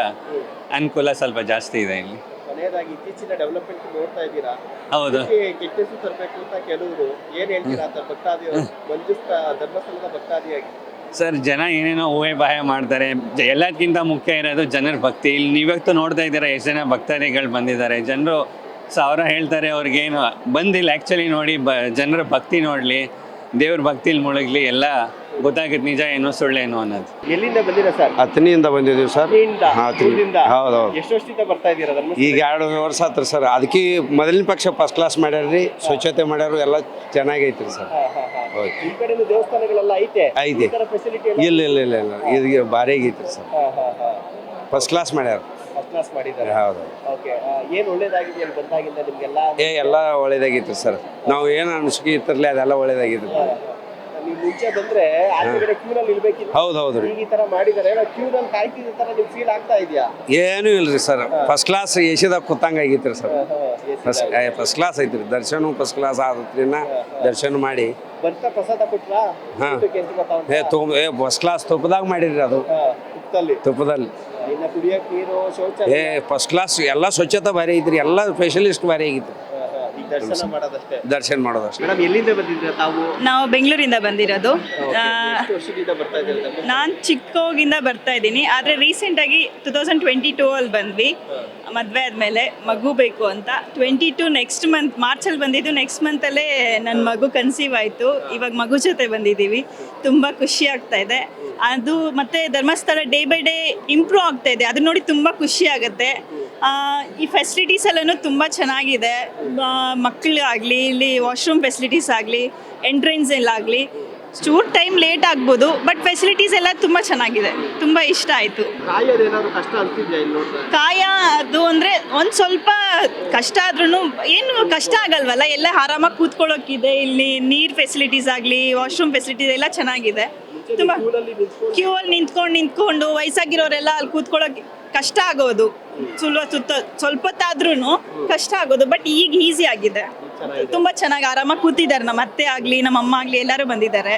ಅನುಕೂಲ ಸ್ವಲ್ಪ ಜಾಸ್ತಿ ಇದೆ ಇಲ್ಲಿ. ಕೊನೆಯದಾಗಿ ಇತ್ತೀಚಿನ ಡೆವಲಪ್ಮೆಂಟ್ ನೋಡ್ತಾ ಇದ್ದೀರಾ? ಹೌದು. ಕೆಟ್ಟ ಹೆಸರು ತರಬೇಕು ಅಂತ ಕೆಲವರು ಏನ್ ಹೇಳ್ತೀರಾ ಧರ್ಮಸ್ಥಳದ ಭಕ್ತಾದಿಯಾಗಿ? ಸರ್, ಜನ ಏನೇನೋ ಊಹೆ ಬಾಹೆ ಮಾಡ್ತಾರೆ. ಎಲ್ಲದಕ್ಕಿಂತ ಮುಖ್ಯ ಇರೋದು ಜನರ ಭಕ್ತಿ. ಇಲ್ಲಿ ನೀವತ್ತು ನೋಡ್ತಾ ಇದ್ದೀರಾ ಎಷ್ಟು ಜನ ಭಕ್ತಾದಿಗಳು ಬಂದಿದ್ದಾರೆ. ಜನರು 1000 ಹೇಳ್ತಾರೆ, ಅವ್ರಿಗೇನು ಬಂದಿಲ್ಲ. ಆ್ಯಕ್ಚುಲಿ ನೋಡಿ, ಜನರ ಭಕ್ತಿ ನೋಡಲಿ, ದೇವ್ರ ಭಕ್ತಿಲಿ ಮುಳುಗಲಿ, ಎಲ್ಲ ಗೊತ್ತಾಗುತ್ತೆ ನಿಜ ಏನು ಸುಳ್ಳೇನು ಅನ್ನೋದು. ಎಲ್ಲಿಂದ ಬಂದಿರಾ ಸರ್? ಹತ್ತನಿಯಿಂದ ಬಂದಿದ್ದೀವಿ ಸರ್. ಹೌದೌದು. ಎಷ್ಟು ವರ್ಷದಿಂದ ಬರ್ತಾ ಇದ್ದೀರಾ? ಈಗ 2 ವರ್ಷ ಆತ್ರಿ ಸರ್. ಅದಕ್ಕೆ ಮೊದಲಿನ ಪಕ್ಷ ಫಸ್ಟ್ ಕ್ಲಾಸ್ ಮಾಡ್ಯಾರ್ರಿ, ಸ್ವಚ್ಛತೆ ಮಾಡ್ಯಾರು, ಎಲ್ಲ ಚೆನ್ನಾಗೈತ್ರಿ ಸರ್. ಈ ಕಡೆ ದೇವಸ್ಥಾನಗಳೆಲ್ಲ ಐತೆ? ಇಲ್ಲ ಇದು ಭಾರಿ ಆಗೈತ್ರಿ ಸರ್. ಫಸ್ಟ್ ಕ್ಲಾಸ್ ಮಾಡ್ಯಾರ. ಹೌದು. ಏನ್ ಒಳ್ಳೇದಾಗಿದೆ ಬಂದಾಗಿಂದ ನಿಮ್ಗೆಲ್ಲ? ಎಲ್ಲ ಒಳ್ಳೇದಾಗೈತ್ರಿ ಸರ್. ನಾವು ಏನು ಅನಿಸಿಕೆ ಇತ್ತಿರ್ಲಿ ಅದೆಲ್ಲ ಒಳ್ಳೇದಾಗೈತ್ರಿ. ನೀವು ಮುಂಚೆ ಬಂದ್ರೆ ಕ್ಯೂನಲ್ಲಿ ಇರ್ಬೇಕಿತ್ತು. ಹೌದೌದ್ರಿ. ಈ ತರ ಮಾಡಿದಾರೆ, ಕ್ಯೂನಲ್ಲಿ ಕಾಯ್ತಿದ್ದ ತರ ನಿಮ್ಗೆ ಫೀಲ್ ಆಗ್ತಾ ಇದೆಯಾ? ಏನೂ ಇಲ್ರಿ ಸರ್. ಫಸ್ಟ್ ಕ್ಲಾಸ್ AC-ದಾಗ ಕೂತಂಗ ಆಗೈತ್ರಿ ಸರ್. ಫಸ್ಟ್ ಕ್ಲಾಸ್ ಐತ್ರಿ. ದರ್ಶನ ಫಸ್ಟ್ ಕ್ಲಾಸ್ ಆದ್ರಿನ ದರ್ಶನ ಮಾಡಿ ಬರ್ತಾ ಪ್ರಸಾದ ಕೊಟ್ರಾ? ಫಸ್ಟ್ ಕ್ಲಾಸ್ ತುಪ್ಪದಾಗ ಮಾಡಿದ್ರಿ ಅದು. ತುಪ್ಪದಲ್ಲಿ ಕುಡಿಯಕ್ ನೀರು, ಶೌಚಾಲಯ ಫಸ್ಟ್ ಕ್ಲಾಸ್. ಎಲ್ಲ ಸ್ವಚ್ಛತೆ ಭಾರಿ ಐತ್ರಿ, ಎಲ್ಲ ಸ್ಪೆಷಲಿಸ್ಟ್ ಭಾರಿ ಆಗೈತ್ರಿ. ದರ್ಶನ ಮಾಡೋದಷ್ಟೇ. ಮೇಡಮ್, ಎಲ್ಲಿಂದ ಬಂದಿದ್ದೀರಾ ತಾವು? ನಾವು ಬೆಂಗಳೂರಿಂದ ಬಂದಿರೋದು. ಎಷ್ಟು ವರ್ಷದಿಂದ ಬರ್ತಾ ಇದ್ದೀರಾ? ನಾನು ಚಿಕ್ಕವಾಗಿಂದ ಬರ್ತಾ ಇದ್ದೀನಿ. ಆದರೆ ರೀಸೆಂಟಾಗಿ 2022 ಅಲ್ಲಿ ಬಂದ್ವಿ. ಮದುವೆ ಆದಮೇಲೆ ಮಗು ಬೇಕು ಅಂತ 22 ನೆಕ್ಸ್ಟ್ ಮಂತ್ ಮಾರ್ಚಲ್ಲಿ ಬಂದಿದ್ದು. ನೆಕ್ಸ್ಟ್ ಮಂತಲ್ಲೇ ನನ್ನ ಮಗು ಕನ್ಸೀವ್ ಆಯಿತು. ಇವಾಗ ಮಗು ಜೊತೆ ಬಂದಿದ್ದೀವಿ. ತುಂಬ ಖುಷಿ ಆಗ್ತಾ ಇದೆ. ಅದು ಮತ್ತು Dharmasthala day by day improve ಆಗ್ತಾ ಇದೆ. ಅದು ನೋಡಿ ತುಂಬ ಖುಷಿ ಆಗುತ್ತೆ. ಈ ಫೆಸಿಲಿಟೀಸ್ ಎಲ್ಲನೂ ತುಂಬ ಚೆನ್ನಾಗಿದೆ. ಮಕ್ಕಳಾಗಲಿ, ಇಲ್ಲಿ ವಾಶ್ರೂಮ್ ಫೆಸಿಲಿಟೀಸ್ ಆಗಲಿ, ಎಂಟ್ರೆನ್ಸ್ ಎಲ್ಲ ಆಗಲಿ, ಚೂರು ಟೈಮ್ ಲೇಟ್ ಆಗ್ಬೋದು, ಬಟ್ ಫೆಸಿಲಿಟೀಸ್ ಎಲ್ಲ ತುಂಬ ಚೆನ್ನಾಗಿದೆ. ತುಂಬ ಇಷ್ಟ ಆಯಿತು. ಕಾಯೋದೇನಾದ್ರು ಕಷ್ಟ ಅನ್ಸಿದ್ಯಾ ಇಲ್ಲಿ ನೋಡಿದ್ರೆ? ಕಾಯ ಅದು ಅಂದರೆ ಒಂದು ಸ್ವಲ್ಪ ಕಷ್ಟ ಆದ್ರೂ ಏನು ಕಷ್ಟ ಆಗಲ್ವಲ್ಲ, ಎಲ್ಲ ಆರಾಮಾಗಿ ಕೂತ್ಕೊಳ್ಳೋಕ್ಕಿದೆ. ಇಲ್ಲಿ ನೀರು ಫೆಸಿಲಿಟೀಸ್ ಆಗಲಿ, ವಾಶ್ರೂಮ್ ಫೆಸಿಲಿಟೀಸ್ ಎಲ್ಲ ಚೆನ್ನಾಗಿದೆ. ತುಂಬ ಕ್ಯೂ ಅಲ್ಲಿ ನಿಂತ್ಕೊಂಡು ವಯಸ್ಸಾಗಿರೋರೆಲ್ಲ ಅಲ್ಲಿ ಕೂತ್ಕೊಳ್ಳೋಕೆ ಕಷ್ಟ ಆಗೋದು, ಸ್ವಲ್ಪ ಹೊತ್ತಾದ್ರೂ ಕಷ್ಟ ಆಗೋದು. ಬಟ್ ಈಗ ಈಸಿ ಆಗಿದೆ, ತುಂಬ ಚೆನ್ನಾಗಿ ಆರಾಮಾಗಿ ಕೂತಿದ್ದಾರೆ. ನಮ್ಮ ಅತ್ತೆ ಆಗಲಿ, ನಮ್ಮ ಅಮ್ಮ ಆಗಲಿ, ಎಲ್ಲರೂ ಬಂದಿದ್ದಾರೆ.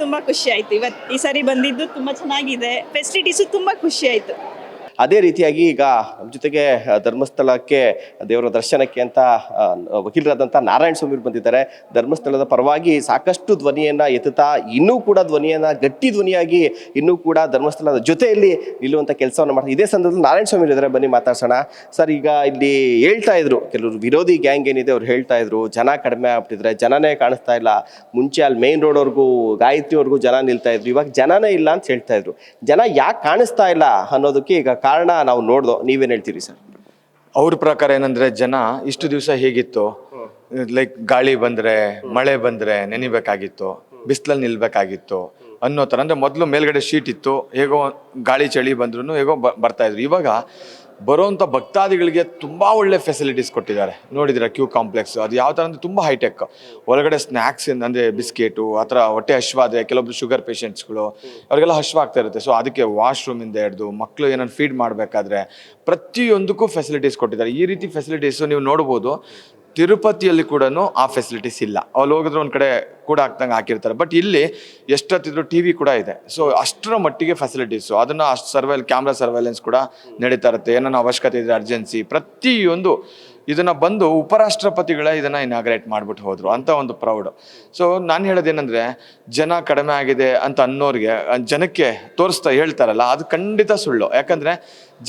ತುಂಬ ಖುಷಿ ಆಯಿತು ಈ ಸರಿ ಬಂದಿದ್ದು. ತುಂಬ ಚೆನ್ನಾಗಿದೆ, ಫೆಸಿಲಿಟೀಸು ತುಂಬ ಖುಷಿ ಆಯಿತು. ಅದೇ ರೀತಿಯಾಗಿ ಈಗ ನಮ್ಮ ಜೊತೆಗೆ ಧರ್ಮಸ್ಥಳಕ್ಕೆ ದೇವರ ದರ್ಶನಕ್ಕೆ ಅಂತ ವಕೀಲರಾದಂಥ ನಾರಾಯಣ ಸ್ವಾಮಿ ಬಂದಿದ್ದಾರೆ. ಧರ್ಮಸ್ಥಳದ ಪರವಾಗಿ ಸಾಕಷ್ಟು ಧ್ವನಿಯನ್ನು ಎತ್ತುತ್ತಾ ಇನ್ನೂ ಕೂಡ ಧ್ವನಿಯನ್ನು ಗಟ್ಟಿ ಧ್ವನಿಯಾಗಿ ಇನ್ನೂ ಕೂಡ ಧರ್ಮಸ್ಥಳದ ಜೊತೆಯಲ್ಲಿ ನಿಲ್ಲುವಂಥ ಕೆಲಸವನ್ನು ಮಾಡ್ತಾರೆ. ಇದೇ ಸಂದರ್ಭದಲ್ಲಿ ನಾರಾಯಣ ಸ್ವಾಮಿ ಇದ್ದಾರೆ, ಬನ್ನಿ ಮಾತಾಡ್ಸೋಣ. ಸರ್, ಈಗ ಇಲ್ಲಿ ಹೇಳ್ತಾ ಇದ್ರು ಕೆಲವರು ವಿರೋಧಿ ಗ್ಯಾಂಗ್ ಏನಿದೆ ಅವ್ರು ಹೇಳ್ತಾ ಇದ್ರು ಜನ ಕಡಿಮೆ ಆಗ್ಬಿಟ್ಟಿದ್ರೆ, ಜನನೇ ಕಾಣಿಸ್ತಾ ಇಲ್ಲ. ಮುಂಚೆ ಅಲ್ಲಿ ಮೇನ್ ರೋಡ್ವರೆಗೂ ಗಾಯತ್ರಿವರೆಗೂ ಜನ ನಿಲ್ತಾ ಇದ್ರು, ಇವಾಗ ಜನನೇ ಇಲ್ಲ ಅಂತ ಹೇಳ್ತಾ ಇದ್ರು. ಜನ ಯಾಕೆ ಕಾಣಿಸ್ತಾ ಇಲ್ಲ ಅನ್ನೋದಕ್ಕೆ ಈಗ ಕಾರಣ ನಾವು ನೋಡ್ದೋ, ನೀವೇನು ಹೇಳ್ತೀರಿ ಸರ್? ಅವ್ರ ಪ್ರಕಾರ ಏನಂದ್ರೆ, ಜನ ಇಷ್ಟು ದಿವಸ ಹೇಗಿತ್ತು, ಲೈಕ್ ಗಾಳಿ ಬಂದ್ರೆ ಮಳೆ ಬಂದ್ರೆ ನೆನಿಬೇಕಾಗಿತ್ತು, ಬಿಸಿಲಲ್ಲಿ ನಿಲ್ಬೇಕಾಗಿತ್ತು ಅನ್ನೋ ಥರ. ಅಂದರೆ ಮೊದಲು ಮೇಲ್ಗಡೆ ಶೀಟ್ ಇತ್ತು, ಹೇಗೋ ಗಾಳಿ ಚಳಿ ಬಂದ್ರೂ ಹೇಗೋ ಬರ್ತಾ ಇದ್ರು. ಇವಾಗ ಬರೋವಂಥ ಭಕ್ತಾದಿಗಳಿಗೆ ತುಂಬ ಒಳ್ಳೆ ಫೆಸಿಲಿಟೀಸ್ ಕೊಟ್ಟಿದ್ದಾರೆ. ನೋಡಿದ್ರೆ ಕ್ಯೂ ಕಾಂಪ್ಲೆಕ್ಸ್ ಅದು ಯಾವ ಥರ ಅಂದರೆ ತುಂಬ ಹೈಟೆಕ್. ಒಳಗಡೆ ಸ್ನ್ಯಾಕ್ಸ್ ಅಂದರೆ ಬಿಸ್ಕೆಟು ಆ ಥರ, ಹೊಟ್ಟೆ ಹಶ್ವಾದ್ರೆ ಕೆಲವೊಬ್ರು ಶುಗರ್ ಪೇಷಂಟ್ಸ್ಗಳು ಅವ್ರಿಗೆಲ್ಲ ಹಶ್ವಾಗ್ತಾ ಇರುತ್ತೆ. ಸೊ ಅದಕ್ಕೆ ವಾಶ್ರೂಮಿಂದ ಹಿಡಿದು ಮಕ್ಕಳು ಏನಾದ್ರು ಫೀಡ್ ಮಾಡಬೇಕಾದ್ರೆ ಪ್ರತಿಯೊಂದಕ್ಕೂ ಫೆಸಿಲಿಟೀಸ್ ಕೊಟ್ಟಿದ್ದಾರೆ. ಈ ರೀತಿ ಫೆಸಿಲಿಟೀಸು ನೀವು ನೋಡ್ಬೋದು. ತಿರುಪತಿಯಲ್ಲಿ ಕೂಡ ಆ ಫೆಸಿಲಿಟೀಸ್ ಇಲ್ಲ. ಅಲ್ಲಿ ಹೋಗಿದ್ರೆ ಒಂದು ಕಡೆ ಕೂಡ ಹಾಕ್ದಂಗೆ ಹಾಕಿರ್ತಾರೆ. ಬಟ್ ಇಲ್ಲಿ ಎಷ್ಟೊತ್ತಿದ್ರು ಟಿ ವಿ ಕೂಡ ಇದೆ. ಸೊ ಅಷ್ಟರ ಮಟ್ಟಿಗೆ ಫೆಸಿಲಿಟೀಸು, ಅದನ್ನು ಅಷ್ಟು ಕ್ಯಾಮ್ರಾ ಸರ್ವೈಲೆನ್ಸ್ ಕೂಡ ನಡೀತಾ ಇರುತ್ತೆ. ಏನೋ ಅವಶ್ಯಕತೆ ಇದೆ, ಅರ್ಜೆನ್ಸಿ, ಪ್ರತಿಯೊಂದು ಇದನ್ನು ಬಂದು ಉಪರಾಷ್ಟ್ರಪತಿಗಳೇ ಇದನ್ನು ಇನಾಗ್ರೇಟ್ ಮಾಡಿಬಿಟ್ಟು ಹೋದರು ಅಂತ ಒಂದು ಪ್ರೌಡ್. ಸೊ ನಾನು ಹೇಳೋದೇನೆಂದರೆ, ಜನ ಕಡಿಮೆ ಆಗಿದೆ ಅಂತ ಅನ್ನೋರಿಗೆ ಜನಕ್ಕೆ ಹೇಳ್ತಾರಲ್ಲ, ಅದು ಖಂಡಿತ ಸುಳ್ಳು. ಯಾಕಂದರೆ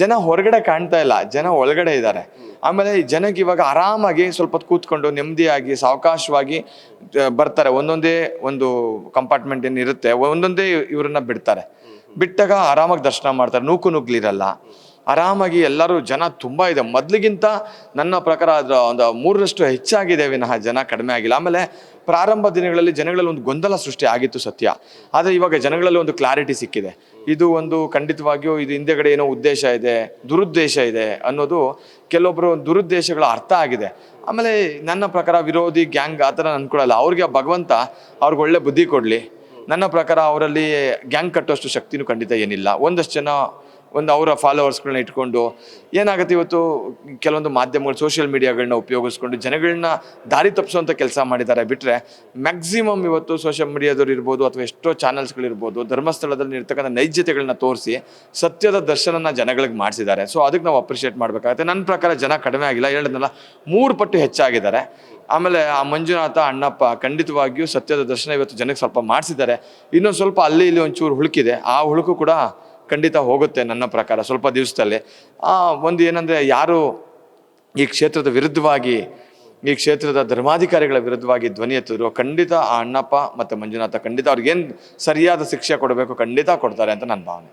ಜನ ಹೊರಗಡೆ ಕಾಣ್ತಾ ಇಲ್ಲ, ಜನ ಒಳಗಡೆ ಇದ್ದಾರೆ. ಆಮೇಲೆ ಈ ಜನಕ್ಕೆ ಇವಾಗ ಆರಾಮಾಗಿ ಸ್ವಲ್ಪ ಹೊತ್ತು ಕೂತ್ಕೊಂಡು ನೆಮ್ಮದಿಯಾಗಿ ಸಾವಕಾಶವಾಗಿ ಬರ್ತಾರೆ. ಒಂದೊಂದೇ ಒಂದು ಕಂಪಾರ್ಟ್ಮೆಂಟ್ ಏನಿರುತ್ತೆ, ಒಂದೊಂದೇ ಇವ್ರನ್ನ ಬಿಟ್ಟಾಗ ಆರಾಮಾಗಿ ದರ್ಶನ ಮಾಡ್ತಾರೆ. ನುಗ್ಲಿರಲ್ಲ, ಆರಾಮಾಗಿ ಎಲ್ಲರೂ. ಜನ ತುಂಬ ಇದೆ, ಮೊದಲಿಗಿಂತ ನನ್ನ ಪ್ರಕಾರ ಅದರ ಒಂದು 3ರಷ್ಟು ಹೆಚ್ಚಾಗಿದೆ ವಿನಃ ಜನ ಕಡಿಮೆ ಆಗಿಲ್ಲ. ಆಮೇಲೆ ಪ್ರಾರಂಭ ದಿನಗಳಲ್ಲಿ ಜನಗಳಲ್ಲಿ ಒಂದು ಗೊಂದಲ ಸೃಷ್ಟಿ ಆಗಿತ್ತು ಸತ್ಯ, ಆದರೆ ಇವಾಗ ಜನಗಳಲ್ಲಿ ಒಂದು ಕ್ಲಾರಿಟಿ ಸಿಕ್ಕಿದೆ. ಇದು ಒಂದು ಖಂಡಿತವಾಗಿಯೂ ಇದು ಹಿಂದೆಗಡೆ ಏನೋ ಉದ್ದೇಶ ಇದೆ, ದುರುದ್ದೇಶ ಇದೆ ಅನ್ನೋದು ಕೆಲವೊಬ್ಬರು ದುರುದ್ದೇಶಗಳ ಅರ್ಥ ಆಗಿದೆ. ಆಮೇಲೆ ನನ್ನ ಪ್ರಕಾರ ವಿರೋಧಿ ಗ್ಯಾಂಗ್ ಆ ಥರ ಅಂದ್ಕೊಳ್ಳಲ್ಲ. ಅವ್ರಿಗೆ ಭಗವಂತ ಅವ್ರಿಗೆ ಒಳ್ಳೆ ಬುದ್ಧಿ ಕೊಡಲಿ. ನನ್ನ ಪ್ರಕಾರ ಅವರಲ್ಲಿ ಗ್ಯಾಂಗ್ ಕಟ್ಟೋಷ್ಟು ಶಕ್ತಿನೂ ಖಂಡಿತ ಏನಿಲ್ಲ. ಒಂದಷ್ಟು ಜನ ಅವರ ಫಾಲೋವರ್ಸ್ಗಳನ್ನ ಇಟ್ಕೊಂಡು ಏನಾಗುತ್ತೆ, ಇವತ್ತು ಕೆಲವೊಂದು ಮಾಧ್ಯಮಗಳು ಸೋಷಿಯಲ್ ಮೀಡಿಯಾಗಳನ್ನ ಉಪಯೋಗಿಸ್ಕೊಂಡು ಜನಗಳನ್ನ ದಾರಿ ತಪ್ಪಿಸುವಂಥ ಕೆಲಸ ಮಾಡಿದ್ದಾರೆ. ಬಿಟ್ಟರೆ ಮ್ಯಾಕ್ಸಿಮಮ್ ಇವತ್ತು ಸೋಷಿಯಲ್ ಮೀಡಿಯಾದವ್ರು ಇರ್ಬೋದು ಅಥವಾ ಎಷ್ಟೋ ಚಾನಲ್ಸ್ಗಳಿರ್ಬೋದು, ಧರ್ಮಸ್ಥಳದಲ್ಲಿ ಇರ್ತಕ್ಕಂಥ ನೈಜತೆಗಳನ್ನ ತೋರಿಸಿ ಸತ್ಯದ ದರ್ಶನನ ಜನಗಳಿಗೆ ಮಾಡಿಸಿದ್ದಾರೆ. ಸೊ ಅದಕ್ಕೆ ನಾವು ಅಪ್ರಿಷಿಯೇಟ್ ಮಾಡಬೇಕಾಗುತ್ತೆ. ನನ್ನ ಪ್ರಕಾರ ಜನ ಕಡಿಮೆ ಆಗಿಲ್ಲ, ಹೇಳಿದ್ನಲ್ಲ 3 ಪಟ್ಟು ಹೆಚ್ಚಾಗಿದ್ದಾರೆ. ಆಮೇಲೆ ಆ ಮಂಜುನಾಥ ಅಣ್ಣಪ್ಪ ಖಂಡಿತವಾಗಿಯೂ ಸತ್ಯದ ದರ್ಶನ ಇವತ್ತು ಜನಕ್ಕೆ ಸ್ವಲ್ಪ ಮಾಡಿಸಿದ್ದಾರೆ. ಇನ್ನೊಂದು ಸ್ವಲ್ಪ ಅಲ್ಲಿ ಇಲ್ಲಿ ಒಂಚೂರು ಹುಳುಕಿದೆ, ಆ ಹುಳುಕು ಕೂಡ ಖಂಡಿತ ಹೋಗುತ್ತೆ ನನ್ನ ಪ್ರಕಾರ ಸ್ವಲ್ಪ ದಿವಸದಲ್ಲಿ. ಒಂದು ಏನಂದರೆ, ಯಾರು ಈ ಕ್ಷೇತ್ರದ ವಿರುದ್ಧವಾಗಿ, ಈ ಕ್ಷೇತ್ರದ ಧರ್ಮಾಧಿಕಾರಿಗಳ ವಿರುದ್ಧವಾಗಿ ಧ್ವನಿ ಎತ್ತಿದ್ರು, ಖಂಡಿತ ಆ ಅಣ್ಣಪ್ಪ ಮತ್ತು ಮಂಜುನಾಥ ಖಂಡಿತ ಅವ್ರಿಗೇನು ಸರಿಯಾದ ಶಿಕ್ಷೆ ಕೊಡಬೇಕು ಖಂಡಿತ ಕೊಡ್ತಾರೆ ಅಂತ ನನ್ನ ಭಾವನೆ.